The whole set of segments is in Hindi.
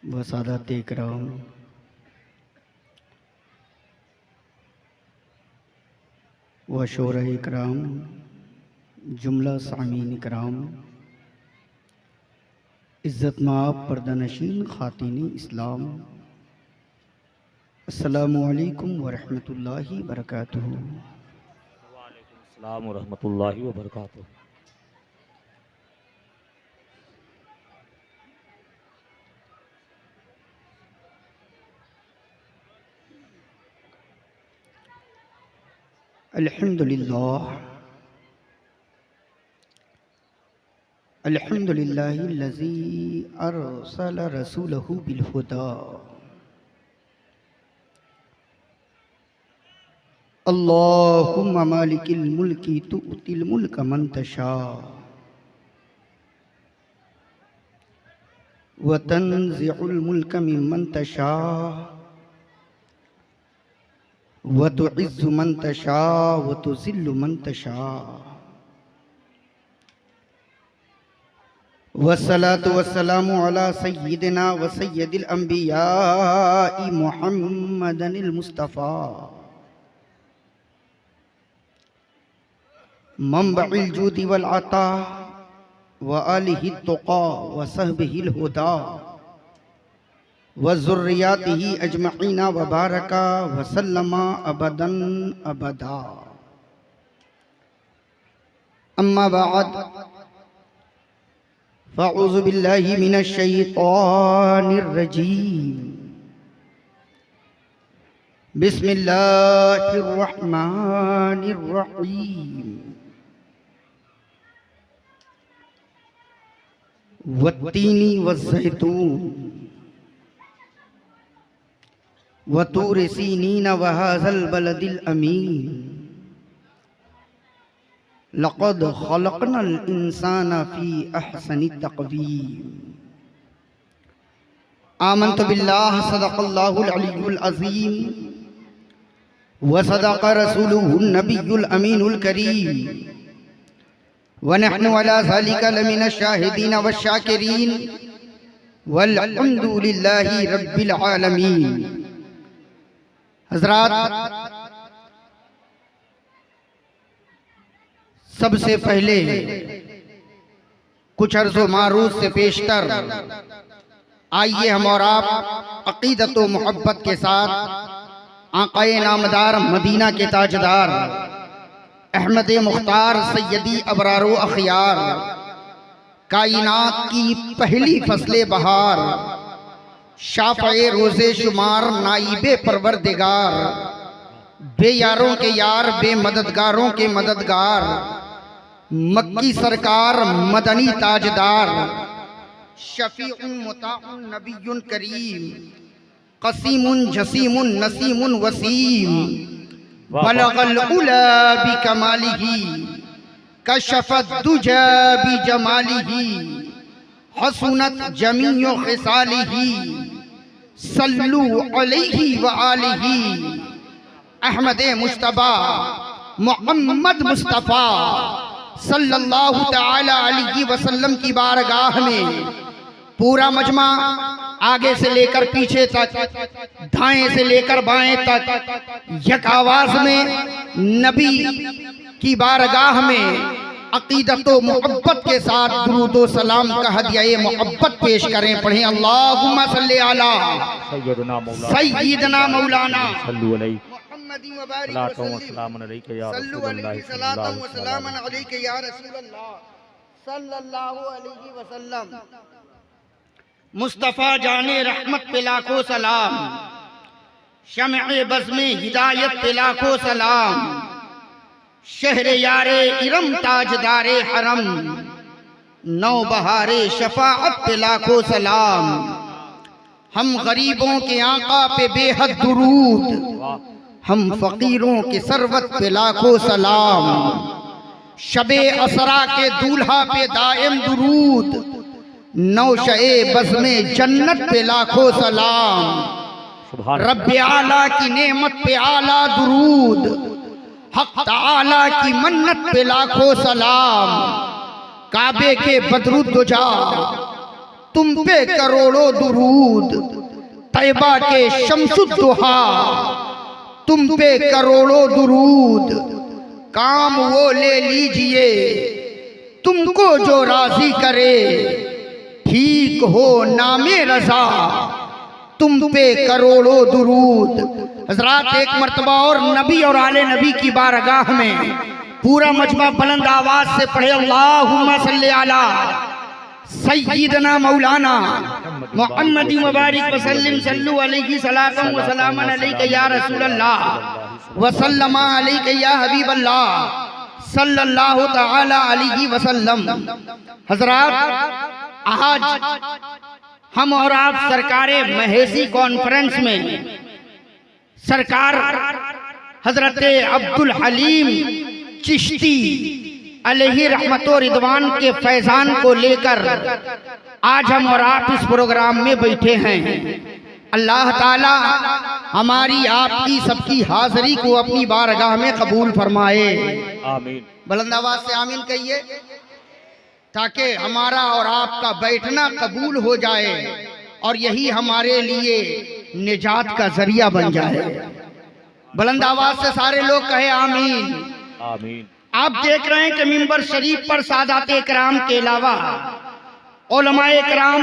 व सादात इकराम, व शोरा इकराम, जुमला सामीन इकराम, इज़्ज़तमाब पर्दानशीन खातिन इस्लाम, अस्सलामु अलैकुम व रहमतुल्लाहि व बरकातुहू। वालेकुम अस्सलाम व रहमतुल्लाहि व बरकातुहू। अल्हम्दुलिल्लाह अल्हम्दुलिल्लाहिल्लज़ी अरसला रसूलहू बिल हुदा अल्लाहुम्मा मालिकिल मुल्की तुअतिल मुल्क मन तशा व तंज़िउल मुल्क मिम्मन तशा व तुइज़्ज़ु मन तशा व तुज़िल्लु मन तशा वस्सलातु वस्सलामु अला सय्यिदिना व सय्यिदिल अंबिया'i मुहम्मदिनिल मुस्तफ़ा मंबइल जूदी वल अता व आलिहि तुक़ा व सहबिहिल हुदा व ज़ुर्रियातिही अजमईना व बारका व सल्लमा अबदन अबदा। अम्मा बाद फ़अऊज़ु बिल्लाहि मिनश शैतानिर रजीम। बिस्मिल्लाहिर रहमानिर रहीम। वत्तीनी वज़्ज़ैतून व तूर सीनीन व हाज़ल बलदिल अमीन लक़द ख़लक़नल इंसाना फ़ी अहसनि तक़वीम। आमन्तु बिल्लाह सदक़ल्लाहुल अलियुल अज़ीम व सदक़ रसूलुहुन नबियुल अमीनुल करीम व नहनु अला ज़ालिका लमिनश शाहिदीन वश शाकिरीन वल्हम्दुलिल्लाहि रब्बिल आलमीन। हज़रात, सबसे पहले कुछ अर्ज़ व मारूज़ से पेशतर आइए हम और आप अक़ीदत व मोहब्बत के साथ आक़ाए नामदार मदीना के ताजदार अहमद मुख्तार सैयदी अबरार व अख़ियार कायनात की पहली फसले बहार शाफ़े रोज़े शुमार नाइबे परवरदिगार बेयारों के यार बे मददगारों के मददगार मक्की सरकार मदनी ताजदार शफीउन मुताउन नबियुन करीम कसीमुन जसीमुन नसीमुन वसीम बलगल उला बिकमालिही कशफत दुजा बिजमालिही हसनत जमीउ खिसालिही सल्लु अलैहि व आलिही अहमद मुश्तबा मोहम्मद मुस्तफ़ा सल्लल्लाहु तआला अलैहि वसल्लम की बारगाह में पूरा मजमा आगे से लेकर पीछे तक, दाएं से लेकर बाएं तक यक आवाज में नबी की बारगाह में अक़ीदत व मोहब्बत के साथ दुरूद व सलाम का हदिया मोहब्बत पेश करें। पढ़ें अल्लाहुम्मा सल्ली अला सय्यिदना मौलाना मुस्तफ़ा जाने रहमत पे लाखों सलाम, शम्अ बज़्म में हिदायत पे लाखों सलाम, शहर यारे इरम ताजदारे हरम, नौ बहारे शफाअत पे लाखों सलाम। हम गरीबों के आका पे बेहद दुरूद, हम फकीरों के सरवत पे लाखों सलाम। शबे असरा के दूल्हा पे दायम दुरूद, नौशए बज़्म जन्नत पे लाखों सलाम। रब्बे आला की नेमत पे आला दुरूद, हक ताला की मन्नत पे लाखों सलाम। काबे के बदरुद्दुजा तुम पे करोड़ों दुरूद, तैबा के शम्सुद्दुहा तुम पे करोड़ों दुरूद, काम वो ले लीजिए तुमको जो राजी करे, ठीक हो नामे रजा तुम पे करोड़ों दुरूद। हजरात, एक मर्तबा और नबी और आले नबी की बारगाह में पूरा मजमा बुलंद आवाज से पढ़े, अल्लाहुम्मा सल्ली अला सय्यिदना मौलाना मुहम्मद मुबारक वसल्लम सल्लु अलैहि सलातम व सलामन अलैका या रसूल अल्लाह व सल्लमा अलैका या हबीब अल्लाह सल्लल्लाहु तआला अलैहि वसल्लम। हजरात, आज हम और आप सरकारे महेसी कॉन्फ्रेंस में सरकार हजरत अब्दुल हलीम चिश्ती अलैहि रहमत व रिदवान के फैजान को लेकर आज हम और आप इस प्रोग्राम में बैठे हैं। अल्लाह ताला हमारी आपकी सबकी हाजिरी को अपनी बारगाह में कबूल फरमाए। आमीन। बुलंद आवाज से आमीन कहिए, ताकि हमारा और आपका बैठना कबूल हो जाए और यही हमारे लिए निजात का जरिया बन जाए। बुलंद आवाज से सारे लोग कहे आमीन। आमीन। आप देख रहे हैं कि मिंबर शरीफ पर सादात इकराम के अलावा उलमाए इकराम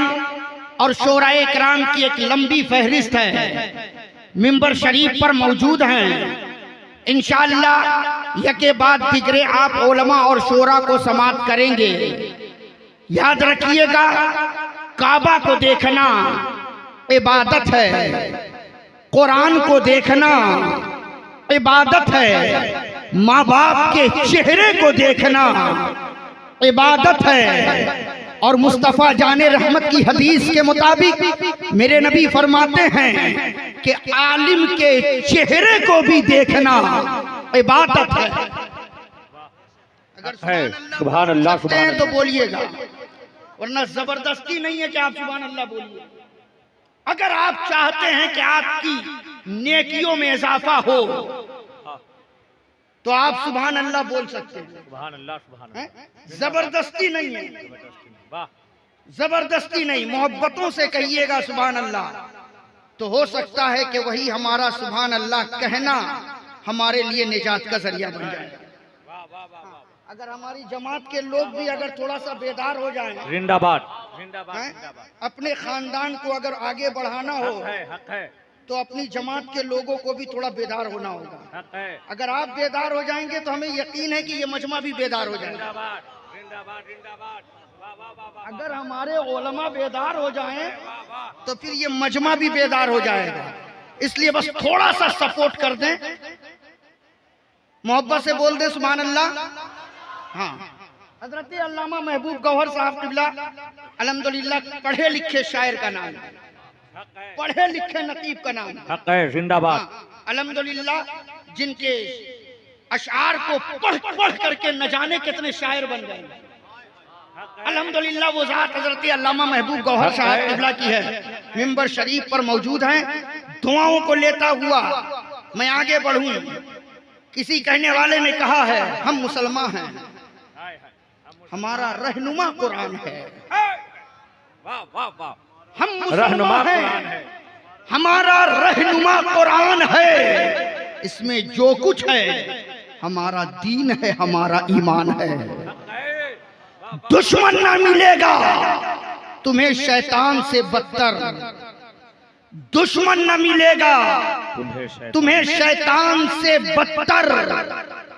और शोराए इकराम की एक लंबी फहरिस्त है, मिंबर शरीफ पर मौजूद हैं। इंशाअल्लाह यके बाद दिगरे आप उलमा और शोरा को समाअत करेंगे। याद रखिएगा, काबा को देखना इबादत है, कुरान को देखना इबादत है, माँ बाप के चेहरे को देखना इबादत है। और मुस्तफ़ा जाने रहमत की हदीस के मुताबिक मेरे नबी फरमाते हैं कि आलिम के चेहरे को भी देखना इबादत है। अगर सुभान अल्लाह सुभान तो बोलिएगा, वरना जबरदस्ती नहीं है कि आप सुभान अल्लाह बोलिए। अगर आप चाहते हैं कि आपकी नेकियों में इजाफा हो तो आप सुभान अल्लाह बोल सकते हैं। सुभान अल्लाह सुभान अल्लाह। जबरदस्ती नहीं है, जबरदस्ती नहीं, मोहब्बतों से कहिएगा सुभान अल्लाह, तो हो सकता है कि वही हमारा सुभान अल्लाह कहना हमारे लिए निजात का जरिया बन जाए। अगर हमारी जमात के लोग भी अगर थोड़ा सा बेदार हो जाएं, जिंदाबाद अपने खानदान को अगर आगे बढ़ाना हो हक है, तो अपनी जमात के लोगों को भी थोड़ा बेदार होना होगा। अगर आप बेदार हो जाएंगे तो हमें यकीन है कि ये मजमा भी बेदार हो जाएगा। अगर हमारे उलमा बेदार हो जाएं तो फिर ये मजमा भी बेदार हो जाएगा। इसलिए बस थोड़ा सा सपोर्ट कर दें, मोहब्बत से बोल दें सुभान अल्लाह। हाँ, हजरत अल्लामा महबूब गौहर साहब किबला अल्हम्दुलिल्लाह पढ़े लिखे शायर का नाम, पढ़े लिखे नकीब का नाम है, जिंदाबाद। अल्हम्दुलिल्लाह जिनके अशआर को पढ़ पढ़ करके न जाने कितने शायर बन गए। अल्हम्दुलिल्लाह वो ज़ात हजरत अल्लामा महबूब गौहर साहब किबला की है, मिंबर शरीफ पर मौजूद हैं। दुआओं को लेता हुआ मैं आगे बढ़ूं। किसी कहने वाले ने कहा है हम मुसलमान हैं, हमारा रहनुमा कुरान है। हम मुसलमान हैं, हमारा रहनुमा कुरान है। इसमें जो कुछ है हमारा दीन है, हमारा ईमान है। दुश्मन ना मिलेगा तुम्हें शैतान से बदतर, दुश्मन न मिलेगा तुम्हें शैतान से बदतर,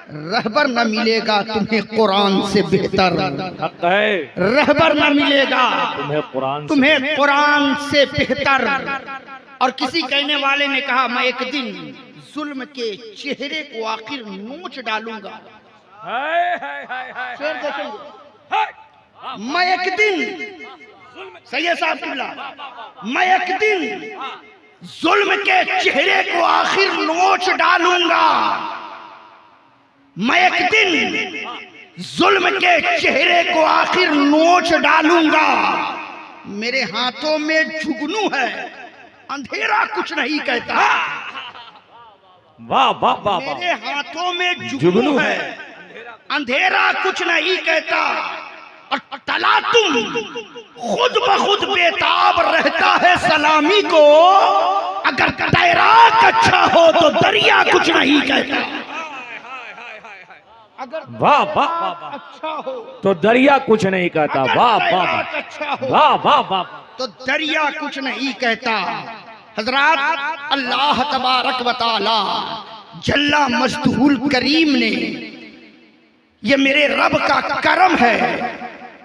रहबर न मिलेगा तुम्हें कुरान से बेहतर। रहबर न मिलेगा तुम्हें कुरान से बेहतर। और किसी कहने वाले ने कहा मैं एक दिन जुल्म के चेहरे को आखिर नोच डालूंगा। शेर देखेंगे, मैं एक दिन, सैयद साहब किबला, मैं एक दिन जुल्म के चेहरे को आखिर नोच डालूंगा। मैं एक दिन जुल्म के चेहरे को आखिर नोच डालूंगा। मेरे हाथों में जुगनू है, अंधेरा कुछ नहीं कहता। वाह वाह वाह। मेरे हाथों में जुगनू है, अंधेरा कुछ नहीं कहता। और तलातुम खुद ब खुद बेताब रहता है सलामी को। अगर तैराक अच्छा हो तो दरिया कुछ नहीं कहता। अगर वाह वाह वाह वाह, अच्छा हो तो दरिया कुछ नहीं कहता। वाह वाह वाह, अच्छा हो वाह वाह वाह, तो दरिया कुछ नहीं कहता। हजरात, अल्लाह तबारक व तआला जल्ला मजदूल करीम ने, ये मेरे रब का करम है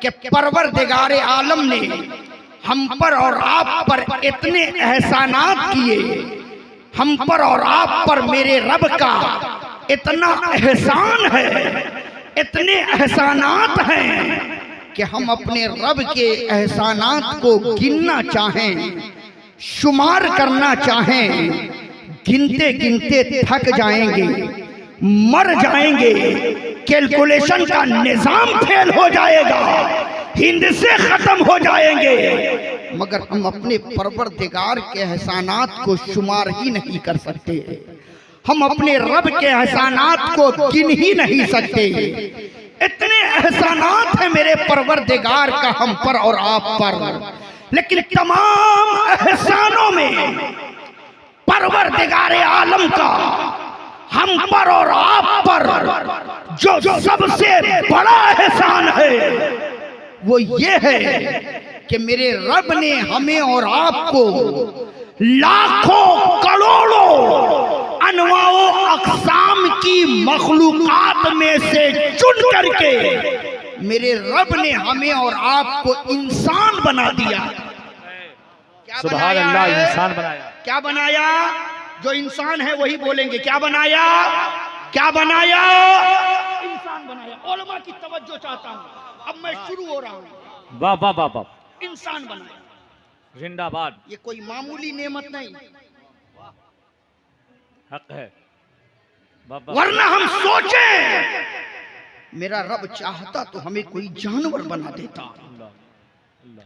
कि परवरदिगार आलम ने हम पर और आप पर इतने एहसानात किए। हम पर और आप पर मेरे रब का इतना एहसान है, इतने एहसानात हैं कि हम अपने रब के एहसानात को गिनना चाहें, शुमार करना चाहें, गिनते गिनते थक जाएंगे, मर जाएंगे, कैलकुलेशन का निजाम फेल हो जाएगा, हिंद से खत्म हो जाएंगे, मगर हम अपने परवरदिगार के एहसानात को शुमार ही नहीं कर सकते। हम अपने रब के एहसानात को गिन ही नहीं सकते। इतने एहसानात हैं मेरे परवरदिगार का हम पर और आप पर, लेकिन तमाम एहसानों में परवरदिगार आलम का हम पर और आप पर जो सबसे बड़ा एहसान है वो ये है कि मेरे रब ने हमें और आपको लाखों करोड़ों अनवाओ अक़साम की मखलूक़ात में से चुन करके मेरे रब ने हमें और आपको इंसान बना दिया। क्या सुभान अल्लाह, इंसान बनाया। क्या बनाया? जो इंसान है वही बोलेंगे। क्या बनाया? क्या बनाया? इंसान बनाया। उलमा की तवज्जो चाहता हूँ, अब मैं शुरू हो रहा हूँ। वाह वाह वाह वाह, इंसान बनाया, जिंदाबाद। ये कोई मामूली नेमत नहीं, हक है। वरना हम सोचें मेरा रब चाहता तो हमें कोई जानवर बना देता,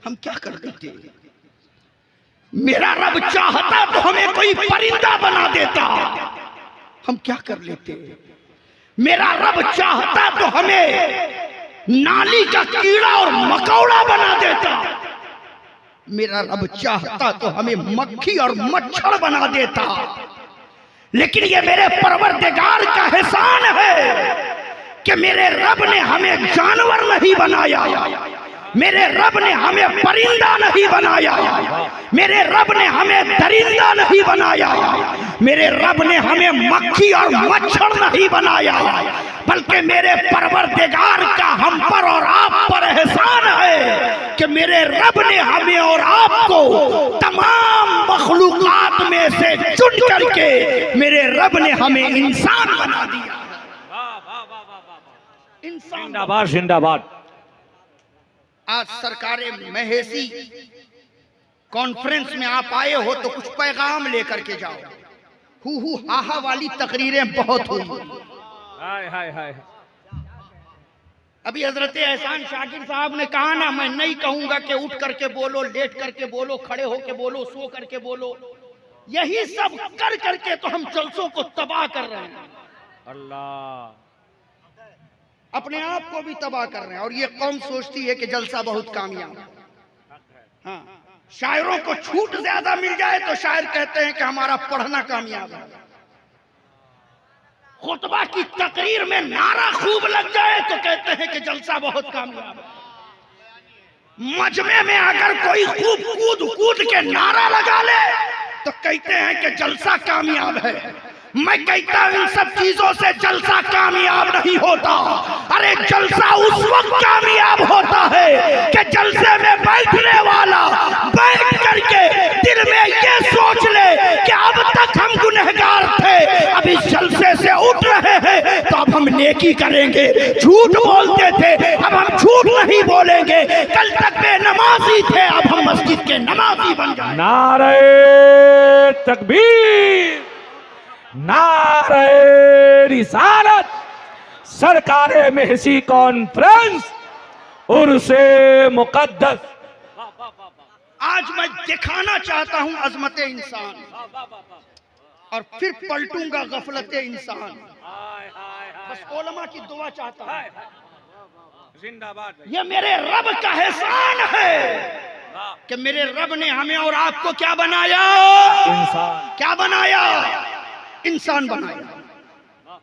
हम क्या कर देते। मेरा रब चाहता तो हमें कोई परिंदा बना देता, हम क्या कर लेते। मेरा रब चाहता तो हमें नाली का कीड़ा और मकौड़ा बना देता। मेरा रब चाहता तो हमें मक्खी और मच्छर बना देता। लेकिन ये मेरे परवरदिगार का एहसान है कि मेरे रब ने हमें जानवर नहीं बनाया, मेरे रब ने हमें परिंदा नहीं बनाया, मेरे रब ने हमें दरिंदा नहीं बनाया, मेरे रब ने हमें मक्खी और मच्छर नहीं बनाया, बल्कि मेरे परवरदिगार का हम पर और आप पर एहसान है कि मेरे रब ने हमें और आपको तमाम मखलूकात में से चुन करके मेरे रब ने हमें इंसान बना दिया। इंसान। जिंदाबाद जिंदाबाद। आज सरकारे महेसी कॉन्फ्रेंस में आप आए हो तो कुछ पैगाम लेकर के जाओ। हु हाहा वाली तकरीरें बहुत हुई। हाय हाय हाय। अभी हजरत एहसान शाकिर साहब ने कहा ना, मैं नहीं कहूंगा कि उठ करके बोलो, लेट करके बोलो, खड़े होके बोलो, सो करके बोलो। यही सब कर करके तो हम जलसों को तबाह कर रहे हैं, अल्लाह अपने आप को भी तबाह कर रहे हैं। और ये कौम सोचती है कि जलसा बहुत कामयाब है। हाँ, शायरों को छूट ज्यादा मिल जाए तो शायर कहते हैं कि हमारा पढ़ना कामयाब है। खुतबा की तकरीर में नारा खूब लग जाए तो कहते हैं कि जलसा बहुत कामयाब है। मजमे में अगर कोई खूब कूद कूद के नारा लगा ले तो कहते हैं कि जलसा कामयाब है। मैं कहता हूं इन सब चीजों से जलसा कामयाब नहीं होता। अरे जलसा उस वक्त कामयाब होता है कि जलसे में बैठने वाला बैठ करके दिल में ये सोच ले कि अब तक हम गुनहगार थे, अब इस जलसे से उठ रहे हैं तो अब हम नेकी करेंगे। झूठ बोलते थे, अब हम झूठ नहीं बोलेंगे। कल तक बेनमाजी थे, अब हम मस्जिद के नमाजी बन गए। नारे तकबीर, नारे रिसालत, सरकारे महसी कॉन्फ्रेंस, उर्से मुकद्दस। आज मैं दिखाना चाहता हूं अजमत इंसान और फिर पलटूंगा गफलत इंसान। बस उलमा की दुआ चाहता हूं। जिंदाबाद भाई। ये मेरे रब का एहसान है वाह। कि मेरे रब ने हमें और आपको क्या बनाया? इंसान। क्या बनाया? इंसान बनाया। वाह।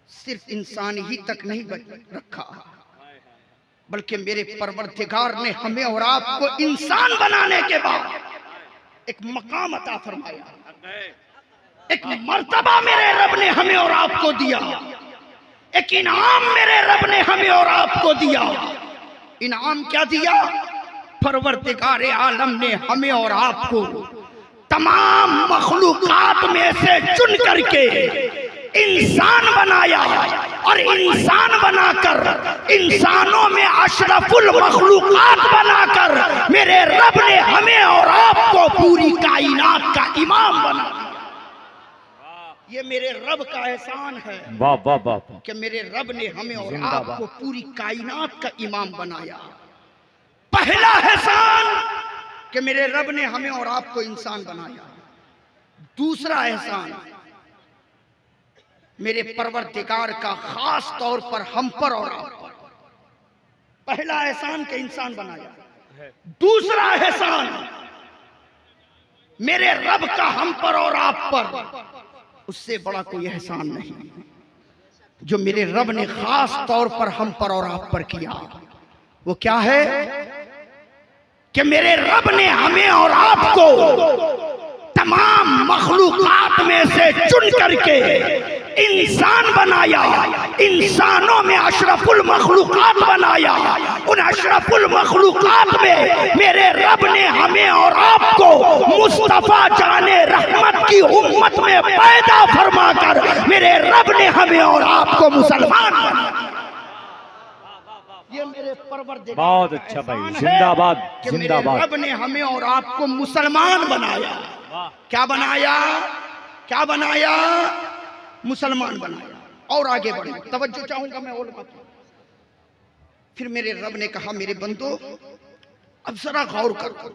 सिर्फ इंसान ही तक नहीं रखा, बल्कि मेरे परवरदिगार ने हमें और आपको इंसान बनाने के बाद एक मकाम अता फरमाया, एक मर्तबा मेरे रब ने हमें और आपको दिया, एक इनाम मेरे रब ने हमें और आपको दिया। इनाम क्या दिया? परवरदिगार आलम ने हमें और आपको तमाम मखलूकात में से चुन करके इंसान बनाया, और इंसान बनाकर इंसानों में अशरफुल मखलूकात बनाकर मेरे रब ने हमें और आपको पूरी कायनात का इमाम बना दिया। ये मेरे रब का एहसान है वाह वाह वाह। कि मेरे रब ने हमें और जिंदाबाद। आपको पूरी कायनात का इमाम बनाया। पहला एहसान कि मेरे रब ने हमें और आपको इंसान बनाया। दूसरा एहसान मेरे परवरदिगार का खास तौर पर हम पर और आप पर। पहला एहसान के इंसान बनाया। दूसरा एहसान मेरे रब का हम पर और आप पर, उससे बड़ा कोई एहसान नहीं जो मेरे रब ने खास तौर पर हम पर और आप पर किया। वो क्या है कि मेरे रब ने हमें और आपको तमाम मखलूकात में से चुन करके इंसान बनाया, इंसानों में अशरफुल मखलूकात बनाया। उन अशरफुल मखलूकात में मेरे रब ने हमें और आपको मुस्तफा जाने रहमत की उम्मत में पैदा फरमाकर मेरे रब ने हमें और आपको मुसलमान बनाया। ये मेरे परवरदिगार बहुत अच्छा भाई। जिंदाबाद कि मेरे जिंदाबाद। रब ने हमें और आपको मुसलमान बनाया। क्या बनाया? क्या बनाया? मुसलमान बनाया। और आगे बढ़े, तवज्जो चाहूंगा मैं और बात। फिर मेरे रब ने कहा, मेरे बंदो अब जरा गौर करो,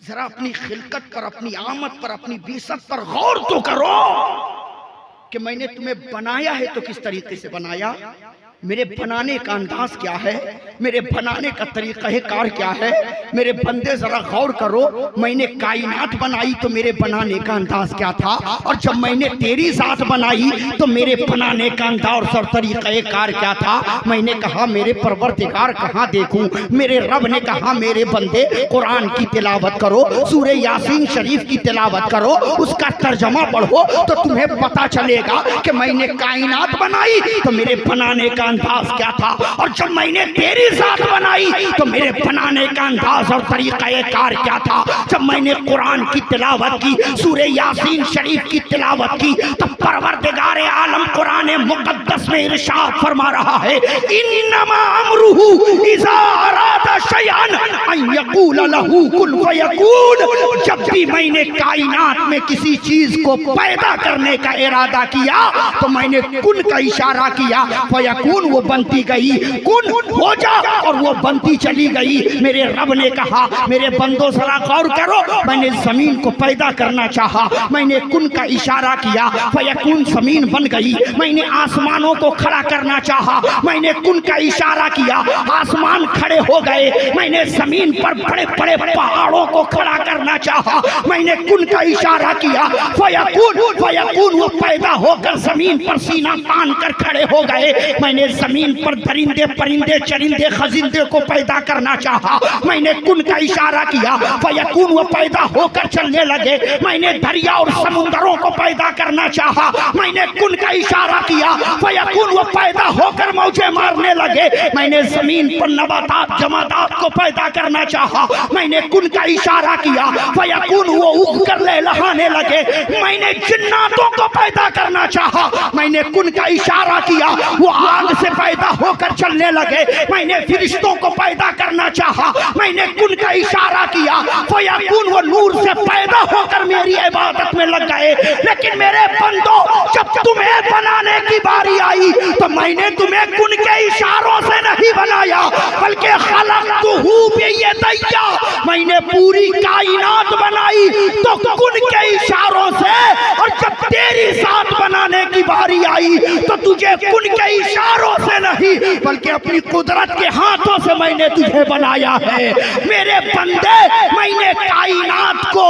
जरा अपनी खिलकत पर, अपनी आमद पर, अपनी बीसत पर गौर तो करो कि मैंने तुम्हें बनाया है तो किस तरीके से बनाया, मेरे बनाने का अंदाज क्या है, मेरे बनाने का तरीका कार क्या है। मेरे बंदे जरा गौर करो, मैंने कायनात बनाई तो मेरे बनाने का अंदाज क्या था, और जब मैंने तेरी जात बनाई तो मेरे बनाने का अंदाज और तरीका कार क्या था। मैंने कहा मेरे परवरदिगार कहाँ देखूं? मेरे रब ने कहा मेरे बंदे कुरान की तिलावत करो, सूरह यासीन शरीफ की तिलावत करो, उसका तर्जमा पढ़ो तो तुम्हें पता चलेगा कि मैंने कायनात बनाई तो मेरे बनाने का अंदाज क्या था, और जब मैंने तेरी जात बनाई तो मेरे बनाने का अंदाज और तरीका कार क्या था। जब मैंने कुरान की तिलावत की, सूरह यासीन शरीफ की तिलावत की, तो परवरदिगार आलम कुरान मुकद्दस में इरशाद फरमा रहा है, इन्नमा अमरुहु इज़ा अरादा शयअन अन यक़ूल लहू कुन फयकून। जब भी मैंने कायनात में किसी चीज को पैदा करने का इरादा किया तो मैंने कुन का इशारा किया, फयकून वो बनती गई, कुन हो जा, और वो बनती चली गई। मेरे रब ने कहा मेरे बंदों जरा गौर करो, मैंने जमीन को पैदा करना चाहा, मैंने कुन का इशारा किया, फयकून जमीन बन गई। मैंने आसमानों को खड़ा करना चाहा, मैंने कुन का इशारा किया, आसमान खड़े हो गए। मैंने जमीन पर बड़े बड़े पहाड़ों को खड़ा करना चाहा, मैंने कुन का इशारा किया, फयकून वो पैदा होकर जमीन पर सीना तान कर खड़े हो गए। मैंने जमीन पर दरिंदे परिंदे चरिंदे खजिंदे को पैदा करना चाहा, मैंने कुन का इशारा किया, फयकून वो पैदा होकर चलने लगे। मैंने दरिया और समुंदरों को पैदा करना चाहा, मैंने कुन का इशारा किया, फयकून वो पैदा होकर मौजे मारने लगे। मैंने जमीन पर नबातात जमादात को पैदा करना चाहा, मैंने कुन का इशारा किया, फयकून वो उग कर लहलहाने लगे। मैंने जिन्नातों को पैदा करना चाहा, मैंने कुन का इशारा किया, वो आग से पैदा होकर चलने लगे। मैंने फरिश्तों को पैदा करना चाहा, मैंने कुन का इशारा किया, फयकून वो नूर से पैदा होकर मेरी इबादत में लग गए। लेकिन मेरे बंदो जब तुम्हें बनाने की बारी आई तो मैंने तुम्हें कुन के इशारों से नहीं बनाया, बल्कि खलक़तुहू बियदैया, मैंने पूरी कायनात बनाई तो कुन के इशारों से। और जब तेरी साथ बनाने की बारी आई तो तुझे कुन के इशारों से नहीं बल्कि अपनी कुदरत के हाथों से मैंने तुझे बनाया है। मेरे बंदे, मैंने कायनात को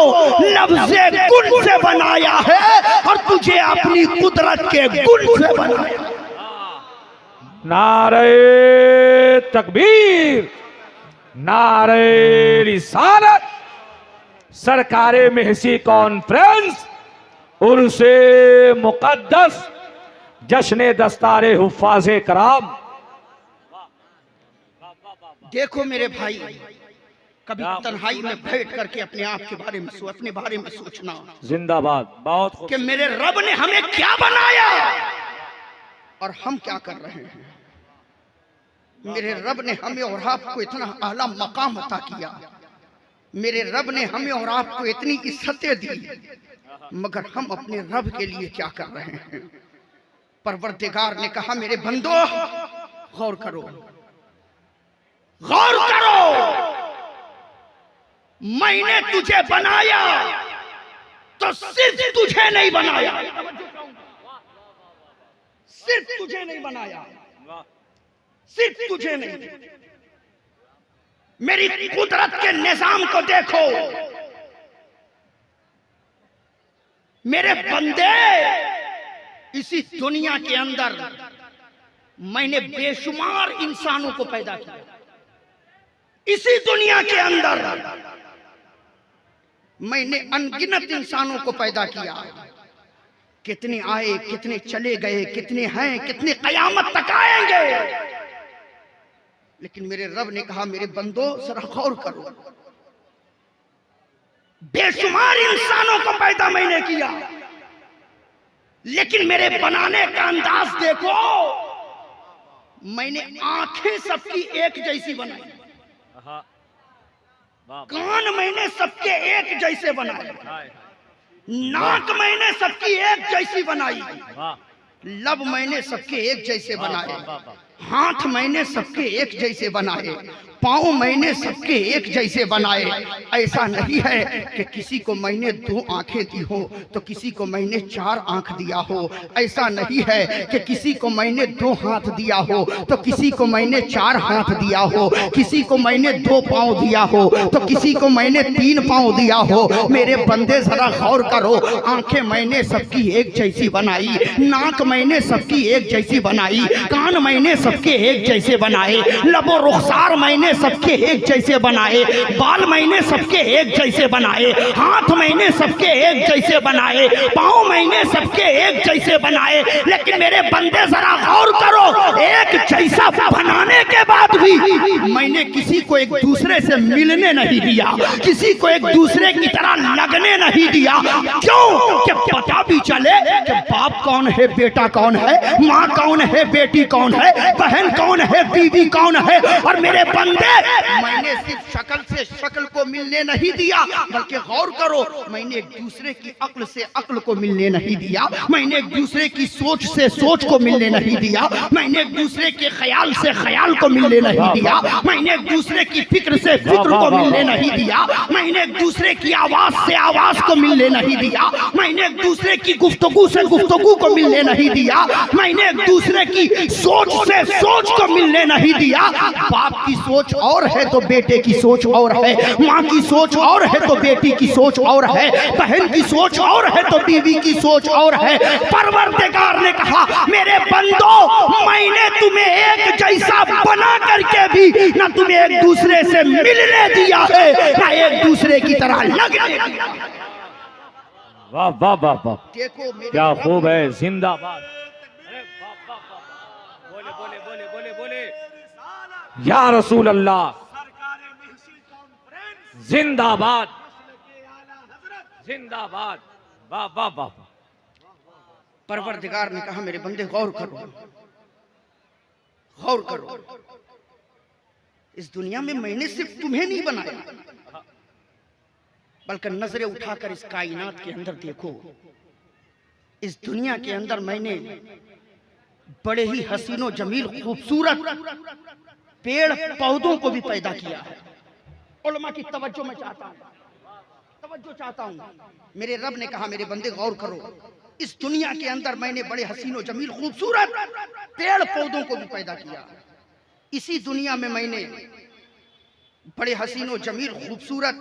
लफ्ज़े कुन से बनाया है और तुझे अपनी कुदरत के गुण से बनाया। नारे तकबीर, नारे रिसालत, सरकारे महसी कॉन्फ्रेंस, उर्से मुकद्दस, जश्न दस्तारे हुफ़ाज़े कराम। देखो मेरे भाई, कभी तन्हाई में बैठ करके अपने आप के बारे में अपने बारे में सोचना। जिंदाबाद। बहुत खूब। कि मेरे रब ने हमें क्या बनाया और हम क्या कर रहे हैं। मेरे रब ने हमें और आपको इतना आला मकाम अता किया, मेरे रब ने हमें और आपको इतनी इज्जतें दी, मगर हम अपने रब के लिए क्या कर रहे हैं। परवरदिगार ने कहा मेरे बंदो गौर करो, गौर करो, मैंने तुझे बनाया तो सिर्फ तुझे नहीं बनाया, सिर्फ तुझे नहीं बनाया, सिर्फ तुझे नहीं। मेरी कुदरत के निजाम को देखो मेरे बंदे, इसी दुनिया के अंदर मैंने बेशुमार इंसानों को पैदा किया। इसी दुनिया के अंदर मैंने अनगिनत इंसानों को पैदा किया। कितने आए, कितने चले गए, कितने हैं, कितने कयामत तक आएंगे। लेकिन मेरे रब ने कहा मेरे बंदो जरा गौर करो, बेशुमार इंसानों को पैदा मैंने किया, लेकिन मेरे बनाने का अंदाज देखो। मैंने आंखें सबकी एक जैसी बनाई, कान मैंने सबके एक जैसे बनाए, नाक मैंने सबकी एक जैसी बनाई, लब मैंने सबके एक जैसे बनाए, हाथ मैंने सबके एक जैसे बनाए, पाँव मैंने सबके एक जैसे बनाए। ऐसा नहीं है कि किसी को मैंने 2 आंखें दी हो तो किसी को मैंने 4 आंख दिया हो। ऐसा नहीं है कि किसी को मैंने 2 हाथ दिया हो तो किसी को मैंने 4 हाथ दिया हो, किसी को मैंने 2 पाँव दिया हो तो किसी को मैंने 3 पाँव दिया हो। मेरे बंदे जरा गौर करो, आंखें मैंने सबकी एक जैसी बनाई, नाक मैंने सबकी एक जैसी बनाई, कान मैंने सबके एक जैसे बनाए, लबो रुखसार मैंने सबके एक जैसे बनाए, बाल मैंने सबके एक जैसे बनाए, हाथ मैंने सबके एक जैसे बनाए, पाँव मैंने सबके एक जैसे बनाए। लेकिन मेरे बंदे जरा गौर करो, एक जैसा बनाने के बाद भी मैंने किसी को एक दूसरे से मिलने नहीं दिया, किसी को एक दूसरे की तरह लगने नहीं दिया। क्यों? कि पता भी चले कि बाप कौन है, बेटा कौन है, माँ कौन है, बेटी कौन है, बहन कौन है, बीवी कौन है। और मेरे बंदे, मैंने सिर्फ शक्ल से शक्ल को मिलने नहीं दिया, बल्कि गौर करो, मैंने एक दूसरे की अक्ल से अक्ल को मिलने नहीं दिया, मैंने एक दूसरे की सोच से सोच को मिलने नहीं दिया, मैंने एक दूसरे के ख्याल से ख्याल को मिलने नहीं दिया, मैंने एक दूसरे की फिक्र से फिक्र को मिलने नहीं दिया, मैंने एक दूसरे की आवाज से आवाज को मिलने नहीं दिया, मैंने एक दूसरे की गुफ्तगू से गुफ्तगू को मिलने नहीं दिया, मैंने एक दूसरे की सोच से सोच को मिलने नहीं दिया। बाप की सोच और है तो बेटे की सोच और है, माँ की सोच और है तो बेटी की सोच और है, बहन की सोच और है तो बीवी की सोच और है। परवरदिगार ने कहा मेरे बंदो, मैंने तुम्हें एक जैसा बना करके भी ना तुम्हें एक दूसरे से मिलने दिया है, ना एक दूसरे की तरह लगने दिया। वाह वाह वाह वाह, देखो क्या खूब है। जिंदाबाद। या रसूल अल्लाह, जिंदाबाद जिंदाबाद। वाह वाह वाह। परवरदिगार ने कहा मेरे बंदे गौर करो, गौर करो, इस दुनिया में मैंने सिर्फ तुम्हें नहीं बनाया, बल्कि नजरें उठाकर इस कायनात के अंदर देखो। इस दुनिया के अंदर मैंने बड़े ही हसीनो जमील खूबसूरत पेड़ पौधों को भी पैदा किया है। उलमा की तवज्जो में चाहता हूं, तवज्जो चाहता हूँ। मेरे रब ने कहा मेरे बंदे गौर करो, इस दुनिया के अंदर मैंने बड़े हसीनो जमील खूबसूरत पेड़ पौधों को भी पैदा किया। इसी दुनिया में मैंने बड़े हसीनो जमील खूबसूरत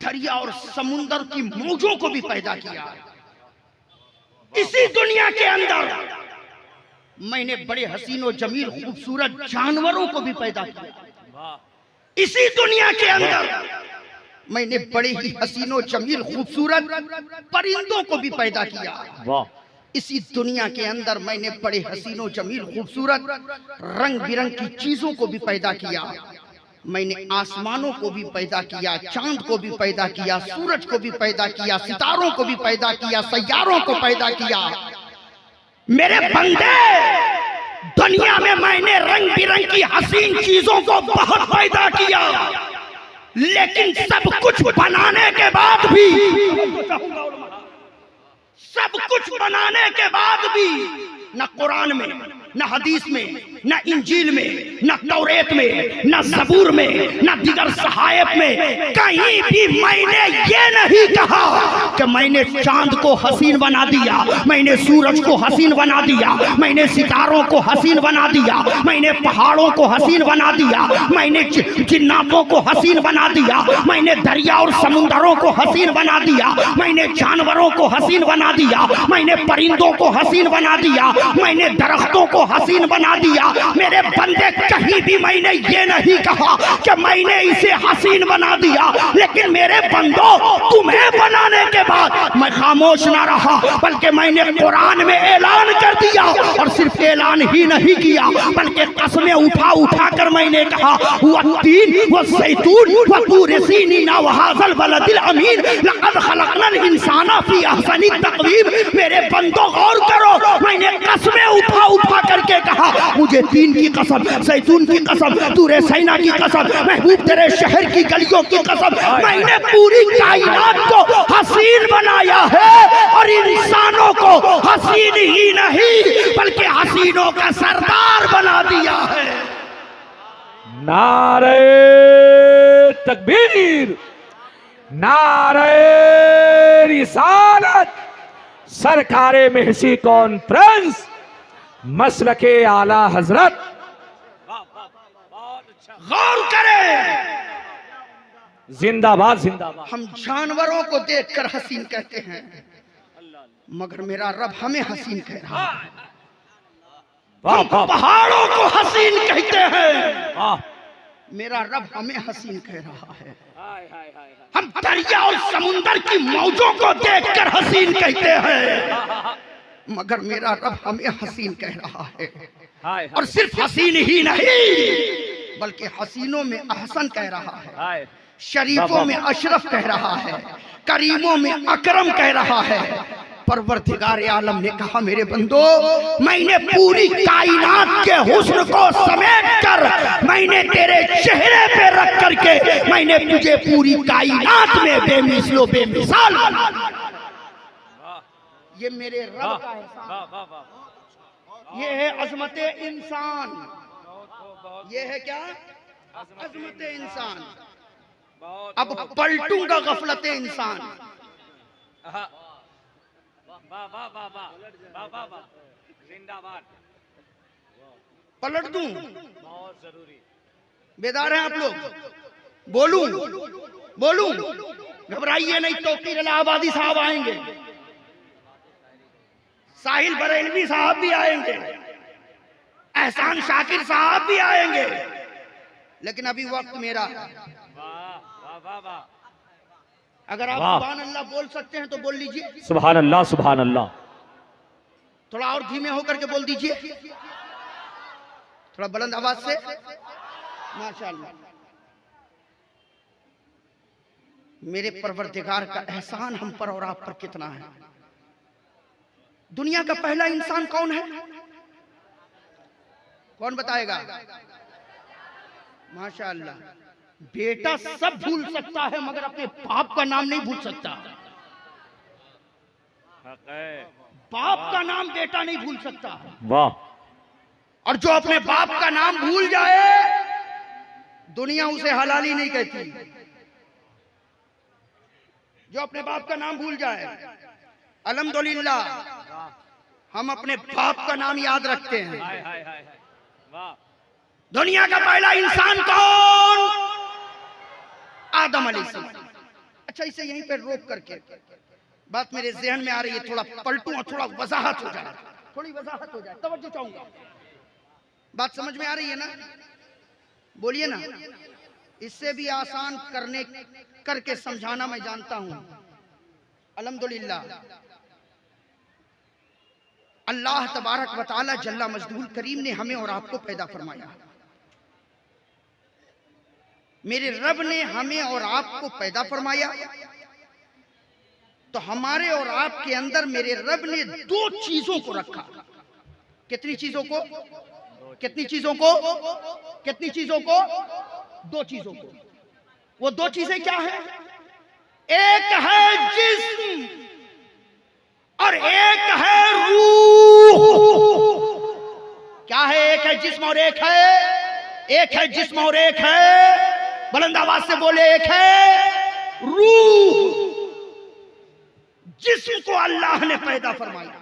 दरिया और समुंदर की मौजों को भी पैदा किया। इसी दुनिया के अंदर मैंने बड़े हसीनो जमील खूबसूरत जानवरों को भी पैदा किया। इसी दुनिया के अंदर मैंने बड़े ही हसीनो जमील खूबसूरत परिंदों को भी पैदा किया। इसी दुनिया के अंदर मैंने बड़े हसीनो जमील खूबसूरत रंग बिरंग की चीजों को भी पैदा किया। मैंने आसमानों को भी पैदा किया, चांद को भी पैदा किया, सूरज को भी पैदा किया, सितारों को भी पैदा किया, सैयारों को पैदा किया। मेरे बंदे, दुनिया में मैंने रंग बिरंग की हसीन चीजों को बहुत पैदा किया, लेकिन सब कुछ बनाने के बाद भी, सब कुछ बनाने के बाद भी न कुरान में, न हदीस में, न इंजील में, न तौरेत में, न ज़बूर में, न दिगर सहायफ में कहीं भी मैंने ये नहीं कहा कि मैंने चांद को हसीन बना दिया, मैंने सूरज को हसीन बना दिया, मैंने सितारों को हसीन बना दिया, मैंने पहाड़ों को हसीन बना दिया, मैंने जिन्नातों को हसीन बना दिया, मैंने दरिया और समुंदरों को हसीन बना दिया, मैंने जानवरों को हसीन बना दिया, मैंने परिंदों को हसीन बना दिया, मैंने दरख्तों को हसीन बना दिया। मेरे बंदे, कहीं भी मैंने ये नहीं कहा कि मैंने इसे हसीन बना दिया, लेकिन मेरे बंदों, तुम्हें बनाने के बाद मैं खामोश ना रहा, बल्कि मैंने कुरान में ऐलान कर दिया, और सिर्फ ऐलान ही नहीं किया बल्कि कसमें उठा उठा कर मैंने कहा, वत्तीन वज़ैतून वतूर सीनीन वहाज़ल बलदिल अमीन लक़द खलक़नल इंसाना फ़ी अहसनि तक़वीम। मेरे बंदों, गौर करो, मैंने कसमें उठा उठा करके कहा, मुझे तीन की कसम, जैतून की कसम, तूरे सैना की कसम, महबूब तेरे शहर की गलियों की कसम, मैंने पूरी कायनात को हसीन बनाया है, और इंसानों को हसीन ही नहीं बल्कि हसीनों का सरदार बना दिया है। नारे तकबीर, नारे रिसालत, सरकारे महसी कॉन्फ्रेंस, मसलके आला हजरत। गौर करें, जिंदाबाद जिंदाबाद। हम जानवरों को देखकर हसीन कहते हैं, मगर मेरा रब हमें हसीन कह रहा है। हम पहाड़ों को हसीन कहते हैं, मेरा रब हमें हसीन कह रहा है। हम दरिया और समुंदर की मौजों को देखकर हसीन कहते हैं, मगर मेरा रब हमें हसीन कह रहा है। और सिर्फ हसीन ही नहीं बल्कि हसीनों में अहसन कह रहा है, शरीफों में अशरफ कह रहा है, करीमों में अकरम कह रहा है। परवरदिगार आलम ने कहा, मेरे बंदो, मैंने पूरी कायनात के हुस्न को समेट कर मैंने तेरे चेहरे पे रख करके मैंने तुझे पूरी कायनात में बेमिसलो बेमिसाल बना दिया। ये मेरे रब का एहसान, ये है अजमते इंसान। ये है क्या? अजमते इंसान। अब पलटूंगा गफलते इंसान। पलट दूं? बहुत जरूरी। बेदार हैं आप लोग? बोलूं? बोलूं? घबराइए नहीं, तौकीर इलाहाबादी साहब आएंगे, साहिल बरेलवी साहब भी आएंगे, एहसान शाकिर साहब भी आएंगे, लेकिन अभी वक्त मेरा। अगर आप सुभान अल्लाह बोल सकते हैं तो बोल लीजिए। सुभान अल्लाह, सुभान अल्लाह। थोड़ा और धीमे होकर के बोल दीजिए, थोड़ा बुलंद आवाज से। माशाअल्लाह। मेरे परवरदिगार का एहसान हम पर और आप पर कितना है। दुनिया का पहला इंसान कौन है? कौन बताएगा? माशाअल्लाह। बेटा सब भूल सकता है मगर अपने बाप का नाम नहीं भूल सकता। बाप का नाम बेटा नहीं भूल सकता। वाह। और जो अपने बाप का नाम भूल जाए, दुनिया उसे हलाली नहीं कहती। जो अपने बाप का नाम भूल जाए, अल्हम्दुलिल्लाह हम अपने बाप का नाम याद रखते हैं। दुनिया का पहला इंसान कौन? आदम अलैहिस्सलाम। अच्छा, इसे यहीं पर रोक करके बात मेरे ज़हन में आ रही है, थोड़ा पलटूं और थोड़ा वजाहत हो जाए, थोड़ी वजाहत हो जाए, तवज्जो चाहूंगा। बात समझ में आ रही है ना? बोलिए ना। इससे भी आसान करके समझाना मैं जानता हूं। अल्हम्दुलिल्लाह अल्लाह तबारक व तआला जल्ला मजदूर करीम ने हमें और आपको पैदा फरमाया। मेरे रब ने हमें और आपको पैदा फरमाया तो हमारे और आपके अंदर मेरे रब ने दो चीजों को रखा। कितनी चीजों को? कितनी चीजों को? कितनी चीजों को? दो चीजों को। वो दो चीजें क्या है? एक है जिस्म और एक है रूह। क्या है? एक है जिस्म और एक है जिस्म और एक है, बुलंद आवाज से बोले, एक है रूह। जिस्म को अल्लाह ने पैदा फरमाया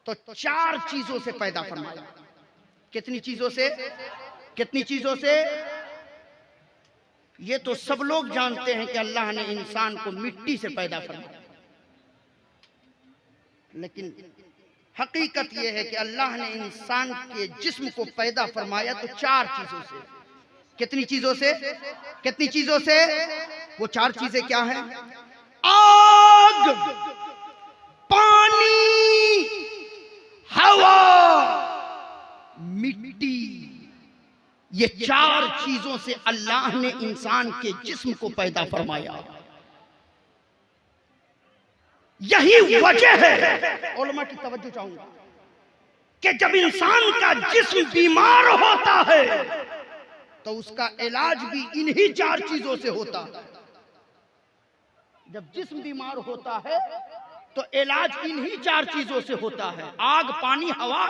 तो चार चीजों से पैदा फरमाया। कितनी चीजों से? कितनी चीजों से? ये तो सब लोग जानते हैं कि अल्लाह ने इंसान को मिट्टी से पैदा फरमाया, लेकिन हकीकत यह है कि अल्लाह ने इंसान के जिस्म को पैदा फरमाया तो चार चीजों से। कितनी चीजों से? कितनी चीजों से? वो चार चीजें क्या हैं? आग, पानी, हवा, मिट्टी। ये चार चीजों से अल्लाह ने इंसान के जिस्म को पैदा फरमाया। यही वजह है, उलमा की तवज्जो चाहूंगा, कि जब इंसान का जिस्म बीमार होता है तो उसका इलाज भी इन्हीं चार चीजों से होता है। जब जिस्म बीमार होता है तो इलाज इन्हीं चार चीजों से होता है, आग, पानी, हवा,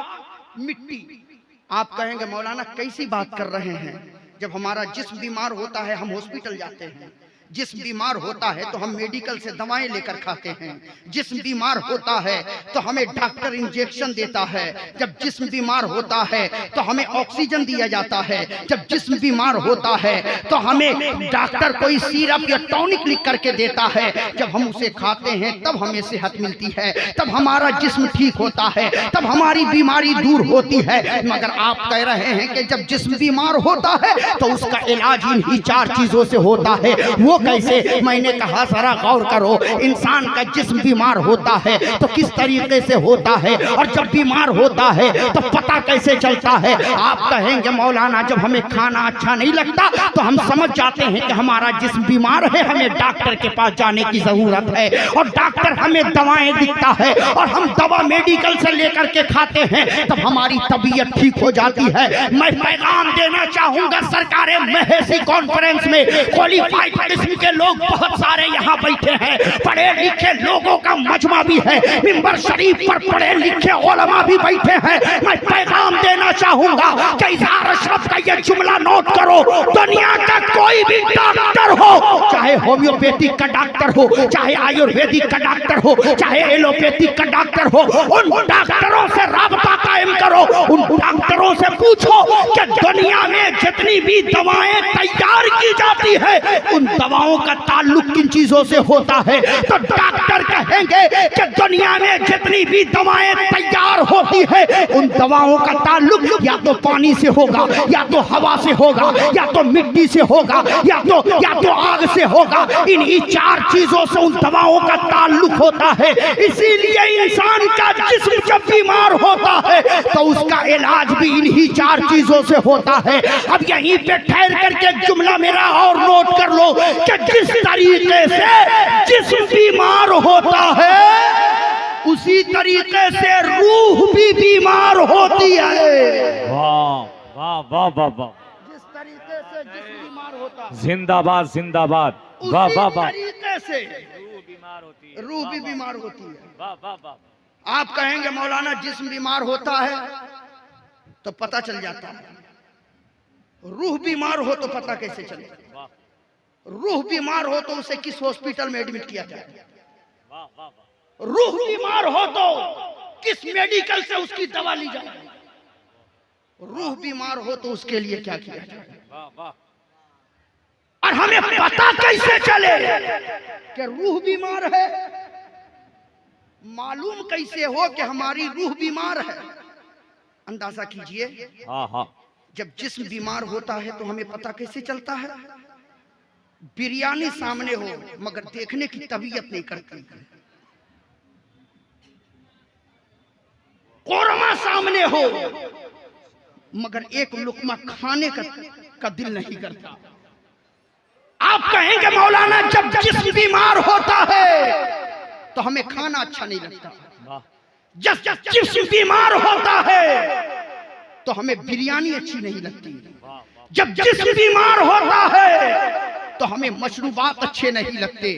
मिट्टी। आप कहेंगे मौलाना कैसी बात कर रहे हैं? जब हमारा जिस्म बीमार होता है हम हॉस्पिटल जाते हैं, जिस्म बीमार होता है तो हम मेडिकल से दवाएं लेकर खाते हैं, जिस्म बीमार होता है तो हमें डॉक्टर इंजेक्शन देता है, जब जिस्म बीमार होता है तो हमें ऑक्सीजन दिया जाता है, जब जिस्म बीमार होता है तो हमें डॉक्टर कोई सिरप या टॉनिक लिख करके देता है, जब हम उसे खाते हैं तब हमें सेहत मिलती है, तब हमारा जिस्म ठीक होता है, तब हमारी बीमारी दूर होती है। मगर आप कह रहे हैं कि जब जिस्म बीमार होता है तो उसका इलाज इन्हीं चार चीजों से होता है। वो कैसे? मैंने कहा जरा गौर करो, इंसान का जिस्म बीमार होता है तो किस तरीके से होता है, और जब बीमार होता है तो पता कैसे चलता है? आप कहेंगे मौलाना जब हमें खाना अच्छा नहीं लगता तो हम समझ जाते हैं कि हमारा जिस्म बीमार है, हमें डॉक्टर के पास जाने की जरूरत है, और डॉक्टर हमें दवाएं दिखता है और हम दवा मेडिकल से लेकर के खाते हैं, तब हमारी तबीयत ठीक हो जाती है। मैं पैगाम देना चाहूंगा, सरकार महसी कॉन्फ्रेंस में क्वालिफाइड के लोग बहुत सारे यहाँ बैठे हैं, पढ़े लिखे लोगों का मजमा भी है, मिंबर शरीफ पर पढ़े लिखे उलमा भी बैठे हैं। मैं पैगाम देना चाहूंगा कि इज़हार अशरफ का ये जुमला नोट करो, दुनिया का कोई भी डॉक्टर हो, चाहे होम्योपैथिक का डॉक्टर हो, चाहे आयुर्वेदिक का डॉक्टर हो, चाहे एलोपैथिक का डॉक्टर हो, उन डॉक्टरों से राबता कायम करो, उन डॉक्टरों से पूछो कि दुनिया में जितनी भी दवाएं तैयार की जाती है उन दवाओं का ताल्लुक किन चीजों से होता है? तो डॉक्टर कहेंगे कि दुनिया में जितनी भी दवाएं तैयार होती है उन दवाओं का ताल्लुक या तो पानी से होगा, या तो हवा से होगा, या तो मिट्टी से होगा, या तो आग से होगा। इन्हीं चार चीजों से उन दवाओं का ताल्लुक होता है। इसीलिए इंसान का जिस्म जब बीमार होता है तो उसका इलाज भी इन्हीं चार चीजों से होता है। अब यहीं पे ठहर करके जुमला मेरा और नोट कर लो कि जिस तरीके से जिस्म बीमार होता है उसी तरीके से रूह भी बीमार होती है। वाह वाह वाह वाह वाह, जिस तरीके से जिस्म बीमार होता है, जिंदाबाद जिंदाबाद, वाह वाह वाह, तरीके से रूह बीमार होती है, रूह भी बीमार होती है। वाह वाह वाह। आप कहेंगे मौलाना जिस्म बीमार होता है तो पता चल जाता है, रूह बीमार हो तो पता कैसे चले? रूह बीमार हो तो उसे किस हॉस्पिटल में एडमिट किया जाए? वाह वाह वाह, रूह बीमार हो तो किस मेडिकल से उसकी दवा ली जाए? रूह बीमार हो तो उसके लिए क्या किया जाए? वाह वाह, और हमें पता कैसे चले कि रूह बीमार है? मालूम कैसे हो कि हमारी रूह बीमार है? अंदाजा कीजिए, हाँ हाँ, जब जिस्म बीमार होता है तो हमें पता कैसे चलता है? बिरयानी सामने हो मगर देखने की तबीयत नहीं करती, कोरमा सामने हो मगर एक लुकमा खाने का दिल नहीं करता। आप कहेंगे मौलाना जब जिस्म बीमार होता है तो हमें खाना अच्छा नहीं लगता, वाह, जब जिस्म बीमार होता है तो हमें बिरयानी अच्छी नहीं लगती, वाह वाह, जब जिस्म बीमार होता है तो हमें मशरूबात अच्छे नहीं लगते।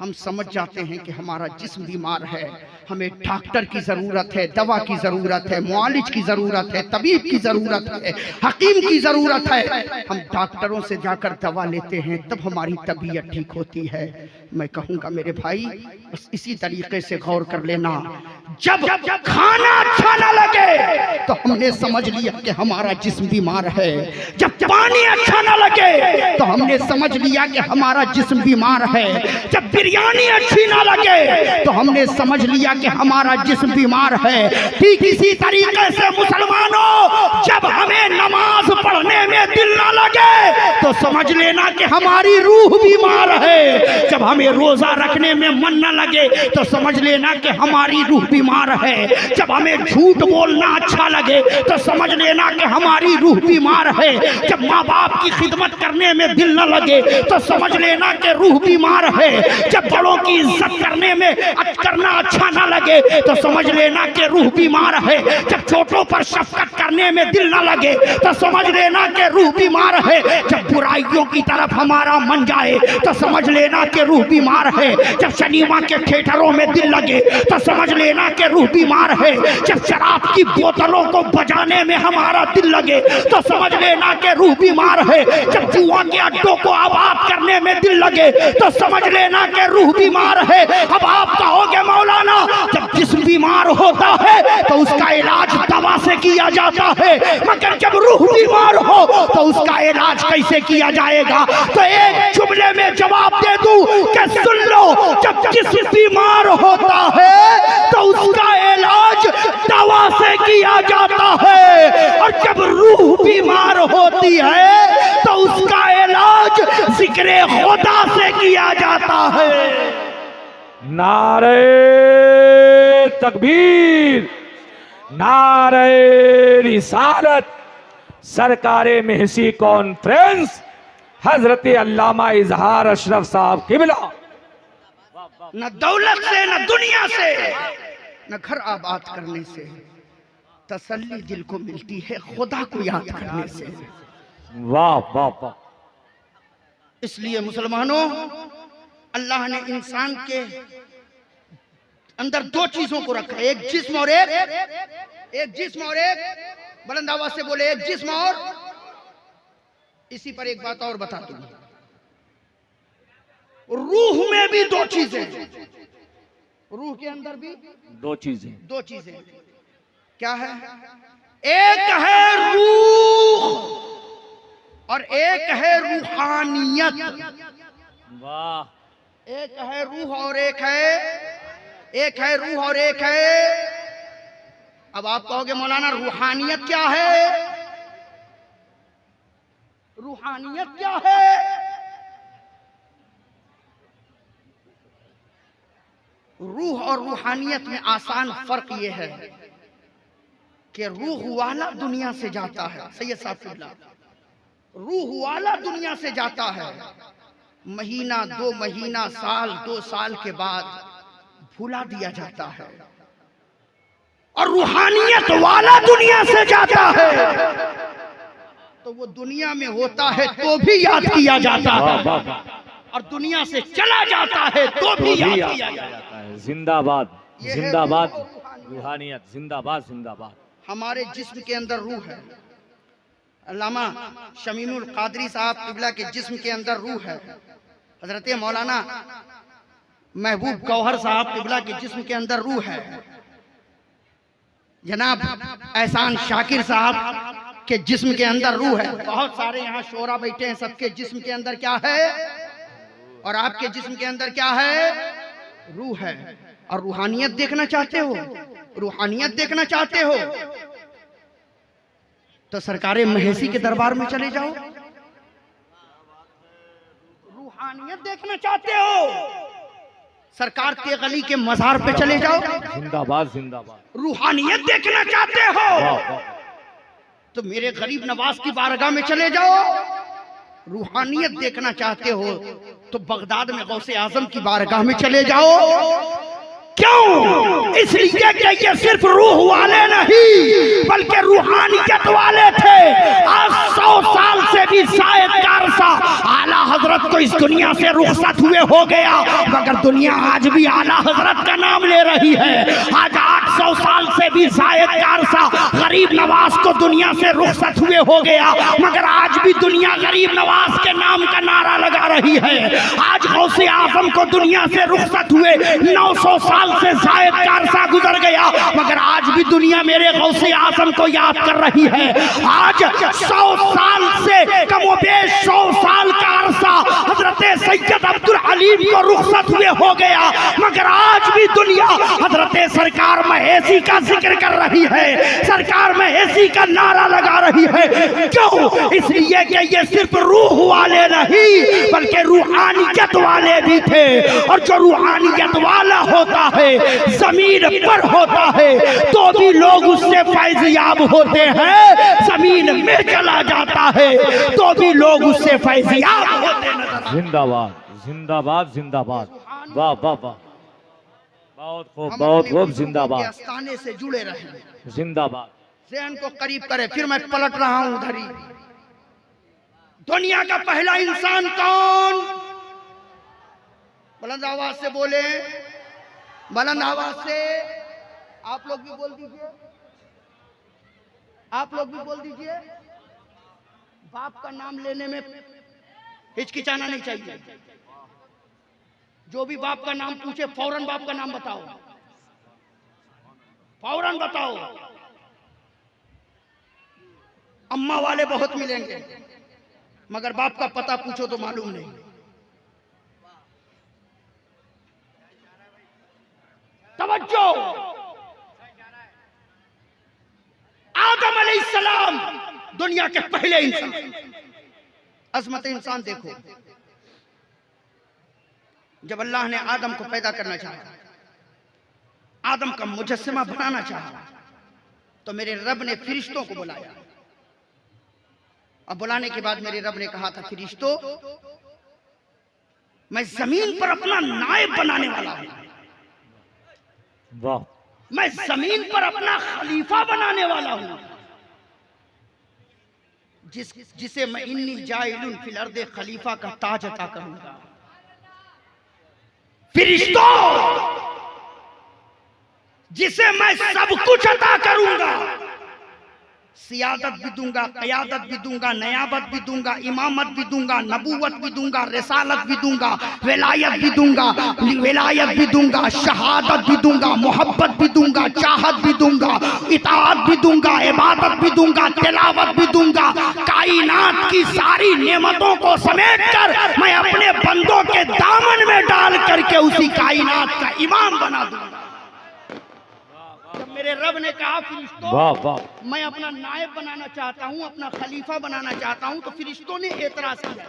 हम समझ जाते हैं कि हमारा जिस्म बीमार है, हमें डॉक्टर की जरूरत है, दवा की जरूरत है, मुआलिज की जरूरत है, तबीब की जरूरत है, हकीम की जरूरत है। हम डॉक्टरों से जाकर दवा लेते हैं तब हमारी तबीयत ठीक होती है। मैं कहूँगा मेरे भाई बस इसी तरीके से गौर कर लेना, जब खाना अच्छा न लगे तो हमने समझ लिया कि हमारा जिस्म बीमार है, जब पानी अच्छा न लगे तो हमने समझ लिया कि हमारा जिस्म बीमार है, जब बिरयानी अच्छी ना लगे तो हमने समझ लिया कि हमारा जिस्म बीमार है। ठीक इसी तरीके से मुसलमानों, जब हमें नमाज पढ़ने में दिल ना लगे तो समझ लेना कि हमारी रूह बीमार है, जब हमें रोजा रखने में मन न लगे तो समझ लेना कि हमारी रूह बीमार है, जब हमें झूठ बोलना अच्छा लगे तो समझ लेना कि हमारी रूह बीमार है, जब माँ बाप की खिदमत करने में दिल न लगे तो समझ लेना कि रूह बीमार है, जब बड़ों की इज्जत करने में करना अच्छा ना लगे तो समझ लेना कि रूह बीमार है, जब छोटों पर शफकत करने में दिल ना लगे तो समझ लेना कि रूह बीमार है, जब बुराइयों की तरफ हमारा मन जाए तो समझ लेना कि रूह बीमार है, जब सिनेमा के थिएटरों में दिल लगे तो समझ लेना कि रूह बीमार है, जब शराब की बोतलों को बजाने में हमारा दिल लगे तो समझ लेना कि रूह बीमार है, जब जुआ के अड्डों को आबाद करने में दिल लगे तो समझ लेना कि रूह बीमार है। अब आप कहोगे मौलाना जब जिस्म बीमार होता है तो उसका इलाज दवा से किया जाता है, मगर जब रूह बीमार हो तो उसका इलाज कैसे किया जाएगा? तो एक जुमले में जवाब दे दूं कि सुन लो, जब जिस्म बीमार होता है तो उसका इलाज दवा से किया जाता है, और जब रूह बीमार होती है तो उसका इलाज जिक्र खुदा से किया जाता है। नारे तकबीर, नारे रिसालत, सरकारे महसी कॉन्फ्रेंस, हजरत अल्लामा इजहार अशरफ साहब किबला। न दौलत से, न दुनिया से, न घर आबाद करने से तसल्ली दिल को मिलती है खुदा को याद करने से। वाह वाह वाह, इसलिए मुसलमानों, अल्लाह ने इंसान के अंदर दो चीजों को रखा है, एक जिस्म और एक जिस्म और एक, बुलंद आवाज से बोले, एक जिस्म और। इसी पर एक बात और बता दूं, रूह में भी दो चीजें, रूह के अंदर भी दो चीजें, दो चीजें क्या है? एक है रूह और एक है रूहानियत। वाह, एक है रूह और एक है रूह और एक है। अब आप कहोगे मौलाना रूहानियत क्या है? रूहानियत क्या है? रूह और रूहानियत में आसान फर्क यह है कि रूह वाला दुनिया से जाता है, सैयद साहब, रूह वाला दुनिया से जाता है, महीना, 2 महीना, साल, 2 साल के बाद भुला दिया जाता है, और रूहानियत वाला दुनिया से जाता है तो वो दुनिया में होता है तो भी याद किया जाता है, और दुनिया से चला जाता है तो भी याद किया जाता है। जिंदाबाद जिंदाबाद रूहानियत, जिंदाबाद जिंदाबाद। हमारे जिस्म के अंदर रूह है, अल्लामा शमीमुल कादरी साहब किबला के जिस्म के अंदर रूह है, हजरत मौलाना महबूब गौहर साहब किबला के जिस्म के अंदर रूह है। जनाब एहसान शाकिर साहब के जिस्म के अंदर रूह है। बहुत सारे यहाँ शोरा बैठे हैं, सबके जिस्म के अंदर क्या है? और आपके जिस्म के अंदर क्या है? रूह है। और रूहानियत देखना चाहते हो? रूहानियत देखना चाहते हो तो सरकारे महेसी के दरबार में चले जाओ। रूहानियत देखना चाहते हो सरकार के गली के मजार पे चले जाओ। जिंदाबाद जिंदाबाद। रूहानियत देखना चाहते हो तो मेरे गरीब नवाज की बारगाह में चले जाओ। रूहानियत देखना चाहते हो तो बगदाद में गौसे आजम की बारगाह में चले जाओ। क्यों? इसलिए कि ये सिर्फ रूह वाले नहीं बल्कि रूहानियत वाले थे। आज 100 साल से भी शायद का अरसा आला हजरत को इस दुनिया से रुखसत हुए हो गया, मगर दुनिया आज भी आला हजरत का नाम ले रही है। आज 800 साल से भी शायद का अरसा गरीब नवाज को दुनिया से रुखसत हुए हो गया, मगर आज भी दुनिया गरीब नवाज के नाम का नारा लगा रही है। आज गौसे आजम को दुनिया से रुखसत हुए 900 साल से शायद का अरसा गुजर गया, मगर आज भी दुनिया मेरे गौसे आजम को याद कर रही है। आज 100 साल से कमोबेश 100 साल का अरसा हजरत सैयद अब्दुल हलीम को रुखसत हुए हो गया, मगर आज भी दुनिया हजरत सरकार महेसी का जिक्र कर रही है, सरकार महेसी का नारा लगा रही है। क्यों? इसलिए कि ये सिर्फ रूह वाले नहीं बल्कि रूहानियत वाले भी थे। और जो रूहानियत वाला होता है जमीन पर होता है तो भी लोग उससे फैज़याब होते हैं, जमीन में चला जाता है तो भी लोग उससे फैज़याब होते हैं। जिंदाबाद जिंदाबाद जिंदाबाद। वाह वाह वाह, बहुत खूब जिंदाबाद। आस्थाने से जुड़े रहे, जिंदाबाद। ज़हन को करीब करे। फिर मैं पलट रहा हूं उधर ही। दुनिया का पहला इंसान कौन? बुलंद आवाज से बोले, बुलंद आवाज से। आप लोग भी बोल दीजिए, आप लोग भी बोल दीजिए। बाप का नाम लेने में हिचकिचाना नहीं चाहिए। जो भी बाप का नाम पूछे फौरन बाप का नाम बताओ, फौरन बताओ। अम्मा वाले बहुत मिलेंगे मगर बाप का पता पूछो तो मालूम नहीं। तवज्जो। आदम अलैहिस्सलाम दुनिया के पहले इंसान। अजमत इंसान देखो, जब अल्लाह ने आदम को पैदा करना चाहा, आदम का मुजस्समा बनाना चाहा, तो मेरे रब ने फरिश्तों को बुलाया। अब बुलाने के बाद मेरे रब ने कहा था, फरिश्तों मैं जमीन पर अपना नायब बनाने वाला हूं, वाह। मैं जमीन पर अपना खलीफा बनाने वाला हूं, जिसे मैं इन्नी जाइलुन फिल अर्दे खलीफा का ताज अता करूंगा। फरिश्तों, जिसे मैं सब कुछ अता करूंगा, सियादत भी दूंगा, क़यादत भी दूंगा, नयाबत भी दूंगा, इमामत भी दूंगा, नबूवत भी दूंगा, रिसालत भी दूंगा, विलायत भी दूंगा, विलायत भी दूंगा, शहादत भी दूंगा, मोहब्बत भी दूंगा, चाहत भी दूंगा, इताअत भी दूंगा, इबादत भी दूंगा, तिलावत भी दूंगा। कायनात की सारी नेमतों को समेट कर मैं अपने बंदों के दामन में डाल करके उसी कायनात का इमाम बना दूंगा। जब मेरे रब ने कहा फरिश्तों, वाह वाह, मैं अपना नायब बनाना चाहता हूं, अपना खलीफा बनाना चाहता हूं, तो फरिश्तों ने एतराज किया।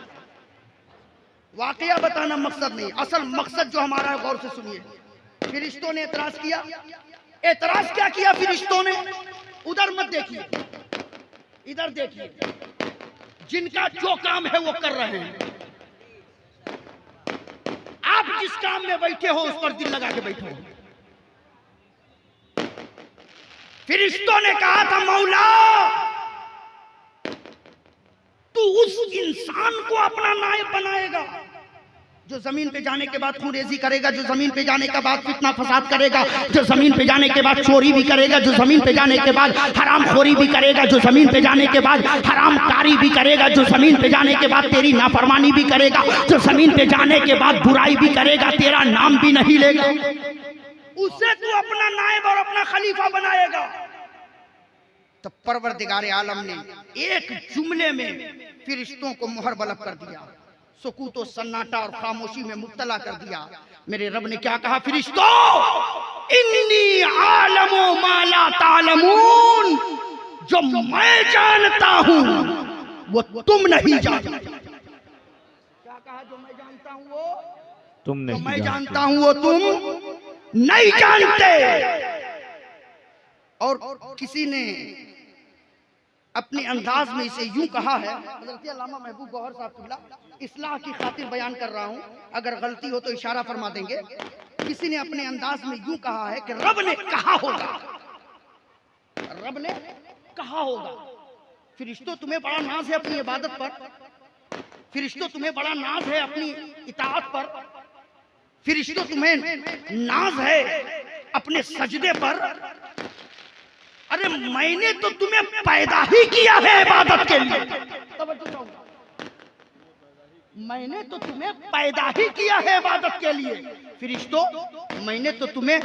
वाकया बताना मकसद नहीं, असल मकसद जो हमारा है, गौर से सुनिए। फरिश्तों ने एतराज किया। एतराज क्या किया फरिश्तों ने? उधर मत देखिए, इधर देखिए। जिनका जो काम है वो कर रहे हैं। आप जिस काम में बैठे हो उस पर दिल लगा के बैठो। फरिश्तों ने कहा था, मौला तू उस इंसान को अपना नायब बनाएगा जो जमीन पे जाने के बाद खूनरेजी करेगा, जो जमीन पे जाने के बाद फितना फसाद करेगा, जो जमीन पे जाने के बाद चोरी भी करेगा, जो जमीन पे जाने के बाद हरामखोरी भी करेगा, जो जमीन पे जाने के बाद हरामकारी भी करेगा, जो जमीन पे जाने के बाद तेरी नाफरमानी भी करेगा, जो जमीन पे जाने के बाद बुराई भी करेगा, तेरा नाम भी नहीं लेगा, उसे तू अपना नायब और अपना खलीफा बनाएगा। तो परवरदिगार आलम ने एक जुमले में फिरिश्तों को मुहर बलब कर दिया, सुकूत और सन्नाटा और खामोशी में मुब्तला कर दिया। मेरे रब ने क्या कहा, फिरिश्तों इन्नी आलमो माला तालमून, जो मैं जानता हूं वो तुम नहीं जानते। क्या कहा, जो मैं जानता हूं वो तुम नहीं, जो मैं जानता हूं वो तुम नहीं जानते। और किसी ने अपने अंदाज में इसे यूं कहा है, हज़रत अल्लामा महबूब गौहर साहब किबला, इस्लाह की खातिर बयान कर रहा हूं, अगर गलती हो तो इशारा फरमा देंगे। किसी ने अपने अंदाज में यूं कहा है कि रब ने कहा होगा, रब ने कहा होगा, फिरिश्तों तुम्हें बड़ा नाज है अपनी इबादत पर, फिरिश्तों तुम्हें बड़ा नाज है अपनी इताअत पर, फिरिश्तों तुम्हें नाज है अपने सजदे पर। अरे मैंने तो तुम्हें पैदा ही किया है इबादत के लिए, मैंने तो तुम्हें पैदा ही किया है इबादत के लिए। फिरिश्तों मैंने तो तुम्हें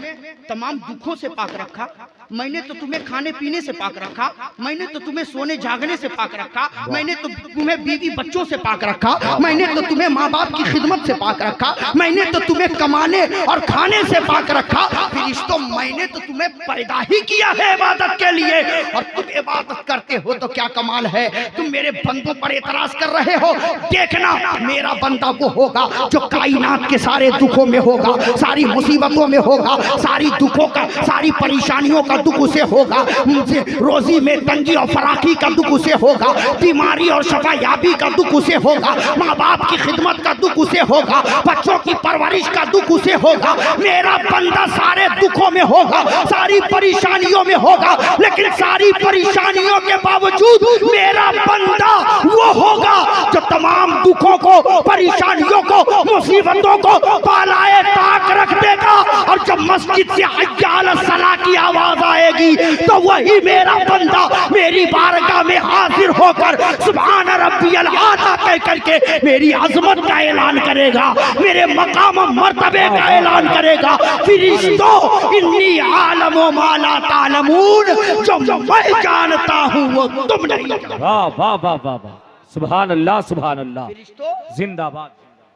तमाम दुखों से पाक रखा, मैंने तो तुम्हें खाने पीने से पाक रखा, मैंने तो तुम्हें सोने जागने से पाक रखा, मैंने तो तुम्हें बीवी बच्चों से पाक रखा, मैंने तो तुम्हें माँ बाप की खिदमत से पाक रखा, मैंने तो तुम्हें कमाने और खाने से पाक रखा। फिरिश्तों मैंने तो तुम्हें पैदा ही किया है इबादत के लिए, और तुम इबादत करते हो तो क्या कमाल है, तुम मेरे बंदों पर एतराज कर रहे हो। देखना मेरा बंदा वो होगा जो कायनात के सारे दुखों में होगा, सारी मुसीबतों में होगा, सारी दुखों का, सारी परेशानियों का दुख उसे होगा, मुझे रोजी में तंगी और फराकी का दुख उसे होगा, बीमारी और शफायाबी का दुख उसे होगा, माँ बाप की खिदमत का दुख उसे होगा, बच्चों की परवरिश का दुख उसे होगा। मेरा बंदा सारे दुखों में होगा, सारी परेशानियों में होगा, लेकिन सारी परेशानियों के बावजूद मेरा बंदा वो होगा जो तमाम दुखों को, परेशानियों को, मुसीबतों को पालाए ताक रख देगा। और जब मस्जिद से हय्या अला सलाह की आवाज आएगी तो वही मेरा बंदा मेरी बारगाह में हाजिर होकर सुभान रब्बियल आला कह करके मेरी अजमत का ऐलान करेगा, मेरे मकाम मर्तबे का ऐलान करेगा। फिरिश्तों इन्नी आलमो माला तालमून, जो मैं जानता हूँ वो तुम नहीं जानते। वाह वाह वाह वाह वाह, सुभान अल्लाह सुभान अल्लाह, फिरिश्तों जिंदाबाद,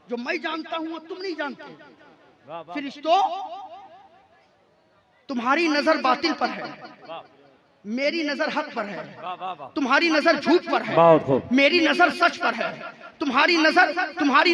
जो मैं जानता हूँ वो तुम नहीं जानते। फिरिश्तों तुम्हारी नजर बातिल पर है, मेरी नजर हक पर है, तुम्हारी नजर झूठ पर है, मेरी नजर सच पर है, तुम्हारी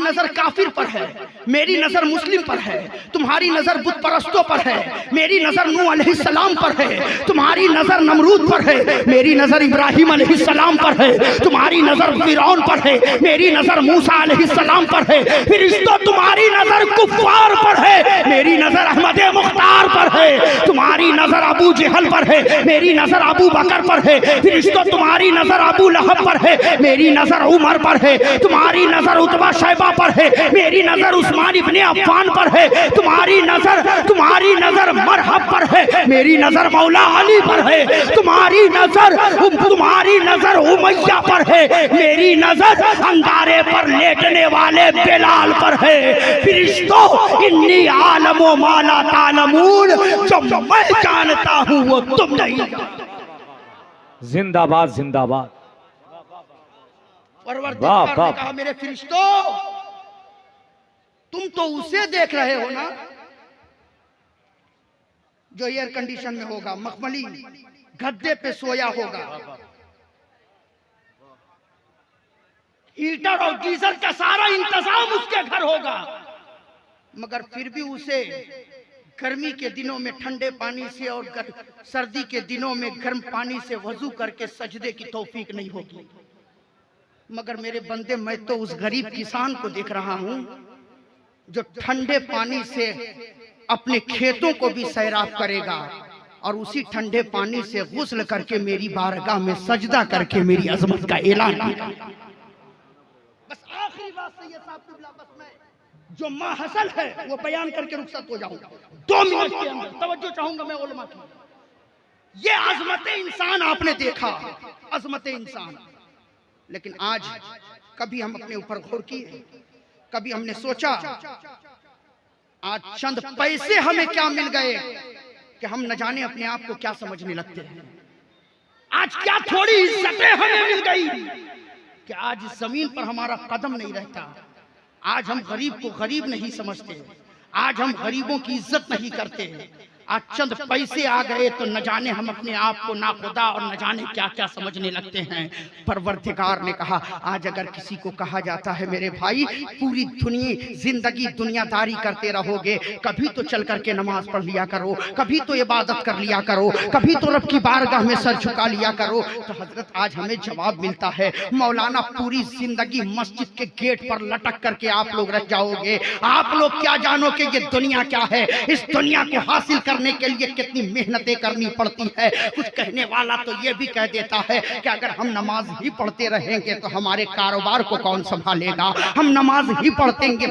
नजर काफिर पर है, मेरी नजर मुस्लिम पर है, तुम्हारी नजर बुत परस्तों पर है, मेरी नजर नूह अलैहिस्सलाम पर है, तुम्हारी नजर नमरूद पर है, मेरी नजर इब्राहिम अलैहिस्सलाम पर है, तुम्हारी नजर फिरौन पर है, मेरी नजर मूसा अलैहिस्सलाम पर है। फिरिश्तों तुम्हारी नजर कुफ्फार पर है, मेरी नजर अहमद मुख्तार पर है, तुम्हारी नजर अबू जहल पर है, मेरी नजर अबू बकर पर है। फिरिश्तों तुम्हारी नजर अबू लहब पर है, मेरी नजर उमर पर है, तुम्हारी नजर उतबा शैबा पर है, मेरी नजर उस्मान इब्ने अफ़्फ़ान पर है, तुम्हारी नजर मरहब पर है, मेरी नजर मौला अली पर है, तुम्हारी नजर उमैया पर है, मेरी नजर अंगारे पर लेटने वाले बिलाल पर है। फिरिश्तों इन्नी आलमो माला तालमून, जो मैं जानता हूँ वो तुम नहीं जानते। जिंदाबाद जिंदाबाद, परवरदिगार ने कहा मेरे फिरिश्तों तुम तो उसे देख रहे हो ना जो एयर कंडीशन में होगा, मखमली गद्दे पे सोया होगा, हीटर और डीजल का सारा इंतजाम उसके घर होगा, मगर फिर भी उसे गर्मी के दिनों में ठंडे पानी से और सर्दी के दिनों में गर्म पानी से वजू करके सजदे की तौफीक नहीं होगी। मगर मेरे बंदे मैं तो उस गरीब किसान को देख रहा हूं जो ठंडे पानी से अपने खेतों को भी सैराब करेगा और उसी ठंडे पानी से गुस्ल करके मेरी बारगाह में सजदा करके मेरी अजमत का ऐलान करेगा। बस आखिरी बात से ये साहब, बस मैं जो माहसल है वो बयान करके रुखसत हो जाऊंगा 2 मिनट के अंदर। तवज्जो चाहूंगा मैं उलमा की। ये अजमत इंसान आपने देखा, अजमत इंसान। लेकिन आज कभी हम अपने ऊपर गौर किए, कभी हमने सोचा आज चंद पैसे हमें क्या मिल गए कि हम न जाने अपने आप को क्या समझने लगते हैं। आज क्या थोड़ी इज्जतें हमें मिल गई कि आज इस जमीन पर हमारा कदम नहीं रहता। आज हम गरीब को गरीब नहीं समझते, आज हम गरीबों की इज्जत नहीं करते। आज चंद पैसे आ गए तो न जाने हम अपने आप को ना खुदा और न जाने क्या क्या समझने लगते हैं। परवरदिगार ने कहा आज अगर किसी को कहा जाता है मेरे भाई पूरी जिंदगी दुनियादारी करते रहोगे, कभी तो चल करके नमाज पढ़ लिया करो, कभी तो इबादत कर लिया करो, कभी तो रब की बारगाह में सर झुका लिया करो। तो हजरत आज हमें जवाब मिलता है मौलाना पूरी जिंदगी मस्जिद के गेट पर लटक करके आप लोग रह जाओगे। आप लोग क्या जानोगे ये दुनिया क्या है, इस दुनिया को हासिल करने के लिए कितनी मेहनतें करनी पड़ती है। कुछ कहने वाला तो ये भी कह देता है कि अगर हम नमाज ही पढ़ते रहेंगे तो हमारे कारोबार को कौन संभालेगा, हम नमाज ही पढ़ेंगे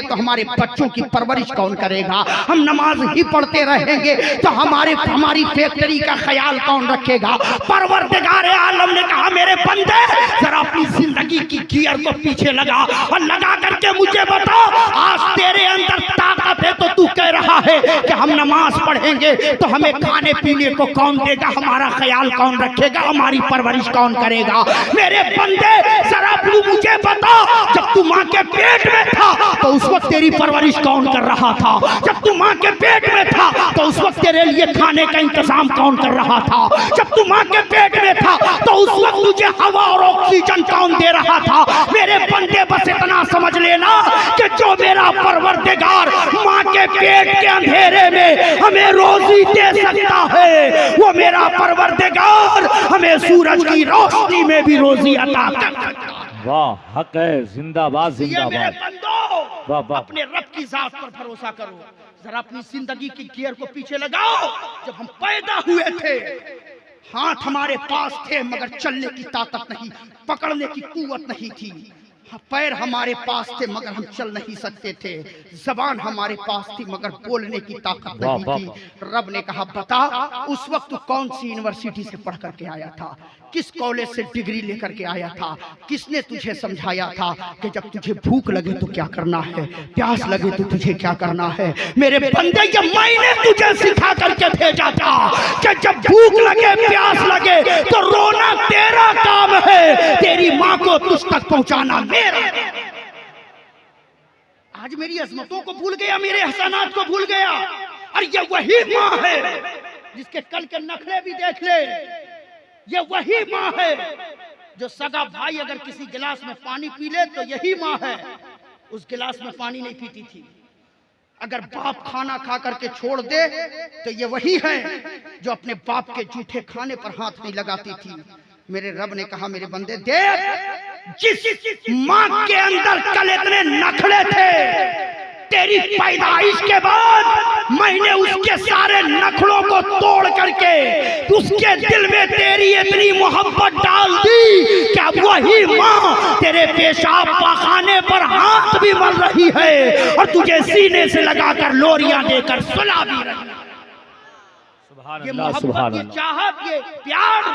तो हमारे बच्चों की परवरिश कौन करेगा, हम नमाज ही पढ़ते रहेंगे तो हमारी फैक्ट्री का ख्याल कौन रखेगा। परवरदिगार आलम ने कहा मेरे बंदे जरा अपनी जिंदगी की गियर को पीछे लगा और लगा करके मुझे बता आज तेरे अंदर ताकत है तो तू कह रहा है कि हम नमाज पढ़ेंगे तो हमें खाने पीने को कौन देगा, हमारा ख्याल कौन रखेगा, हमारी परवरिश कौन करेगा। मेरे बंदे जरा तू मुझे बता जब तू माँ के पेट में था तो उस वक्त तेरी परवरिश कौन कर रहा था, जब तू माँ के पेट में था तो उस वक्त तेरे लिए खाने का इंतजाम कौन कर रहा था, जब तू माँ के पेट में था तो उस वक्त तुझे हवा और ऑक्सीजन कौन दे रहा था। मेरे बंदे बस इतना समझ लेना कि जो मेरा परवरदिगार माँ के पेट के अंधेरे में हमें रोजी दे सकता है वो मेरा परवरदिगार हमें सूरज की रोशनी में भी रोजी अता कर सकता है। वाह हक है, जिंदाबाद जिंदाबाद। मेरे बंदो वाह वाह। अपने रब की जात पर भरोसा करो, जरा अपनी जिंदगी की गियर को पीछे लगाओ। जब हम पैदा हुए थे हाथ हमारे पास थे मगर चलने की ताकत नहीं, पकड़ने की कुव्वत नहीं थी। पैर हमारे पास थे मगर हम चल नहीं सकते थे, जबान हमारे पास थी मगर बोलने की ताकत नहीं थी। रब ने कहा बता उस वक्त तू कौन सी यूनिवर्सिटी से पढ़ करके आया था, किस कॉलेज से डिग्री लेकर के आया था, किसने तुझे समझाया था कि जब तुझे भूख लगे तो क्या करना है, प्यास लगे तो तुझे क्या करना है। मेरे बंदे ये मैंने तुझे सिखा करके भेजा था कि जब भूख लगे प्यास लगे तो रोना तेरा काम है, तेरी माँ को तुझ तक पहुंचाना मेरा। आज मेरी अजमतों को भूल गया, मेरे एहसानात को भूल गया। और ये वही माँ है जिसके कल के नखरे भी देख ले, ये वही माँ है जो सगा भाई अगर किसी गिलास में पानी पी ले तो यही माँ है उस गिलास में पानी नहीं पीती थी। अगर बाप खाना खा करके छोड़ दे तो ये वही है जो अपने बाप के जूठे खाने पर हाथ नहीं लगाती थी। मेरे रब ने कहा मेरे बंदे देख जिस माँ के अंदर कल इतने नखरे थे तेरी पैदाइश के बाद मैंने उसके सारे नखरों को तोड़ करके उसके दिल में तेरी इतनी मोहब्बत डाल दी कि अब वही माँ तेरे पेशाब पखाने पर हाथ भी मल रही है और तुझे सीने से लगाकर लोरियां देकर सुला भी रही है। ये मोहब्बत, ये चाहत, ये प्यार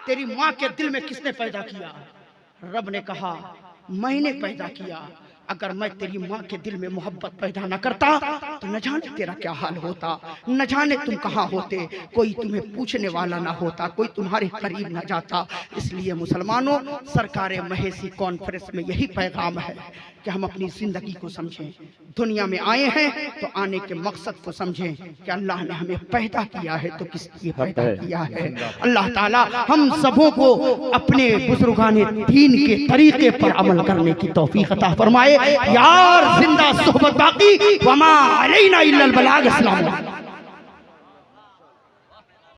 तेरी माँ के दिल में किसने पैदा किया? रब ने कहा मैंने पैदा किया। अगर मैं तेरी माँ के दिल में मोहब्बत पैदा न करता तो न जाने तेरा क्या हाल होता, न जाने तुम कहाँ होते, कोई तुम्हें पूछने वाला ना होता, कोई तुम्हारे करीब न जाता। इसलिए मुसलमानों सरकार महेसी कॉन्फ्रेंस में यही पैगाम है कि हम अपनी जिंदगी को समझें, दुनिया में आए हैं तो आने के मकसद को समझें कि अल्लाह ने हमें पैदा किया है तो किस लिए पैदा किया है। अल्लाह ताला हम सबों को अपने बुजुर्गाने दीन के तरीके पर अमल करने की तौफीक अता फरमाए। यार जिंदा सोहबत बाकी वमा अलैना इल्लल बलाग। अस्सलाम।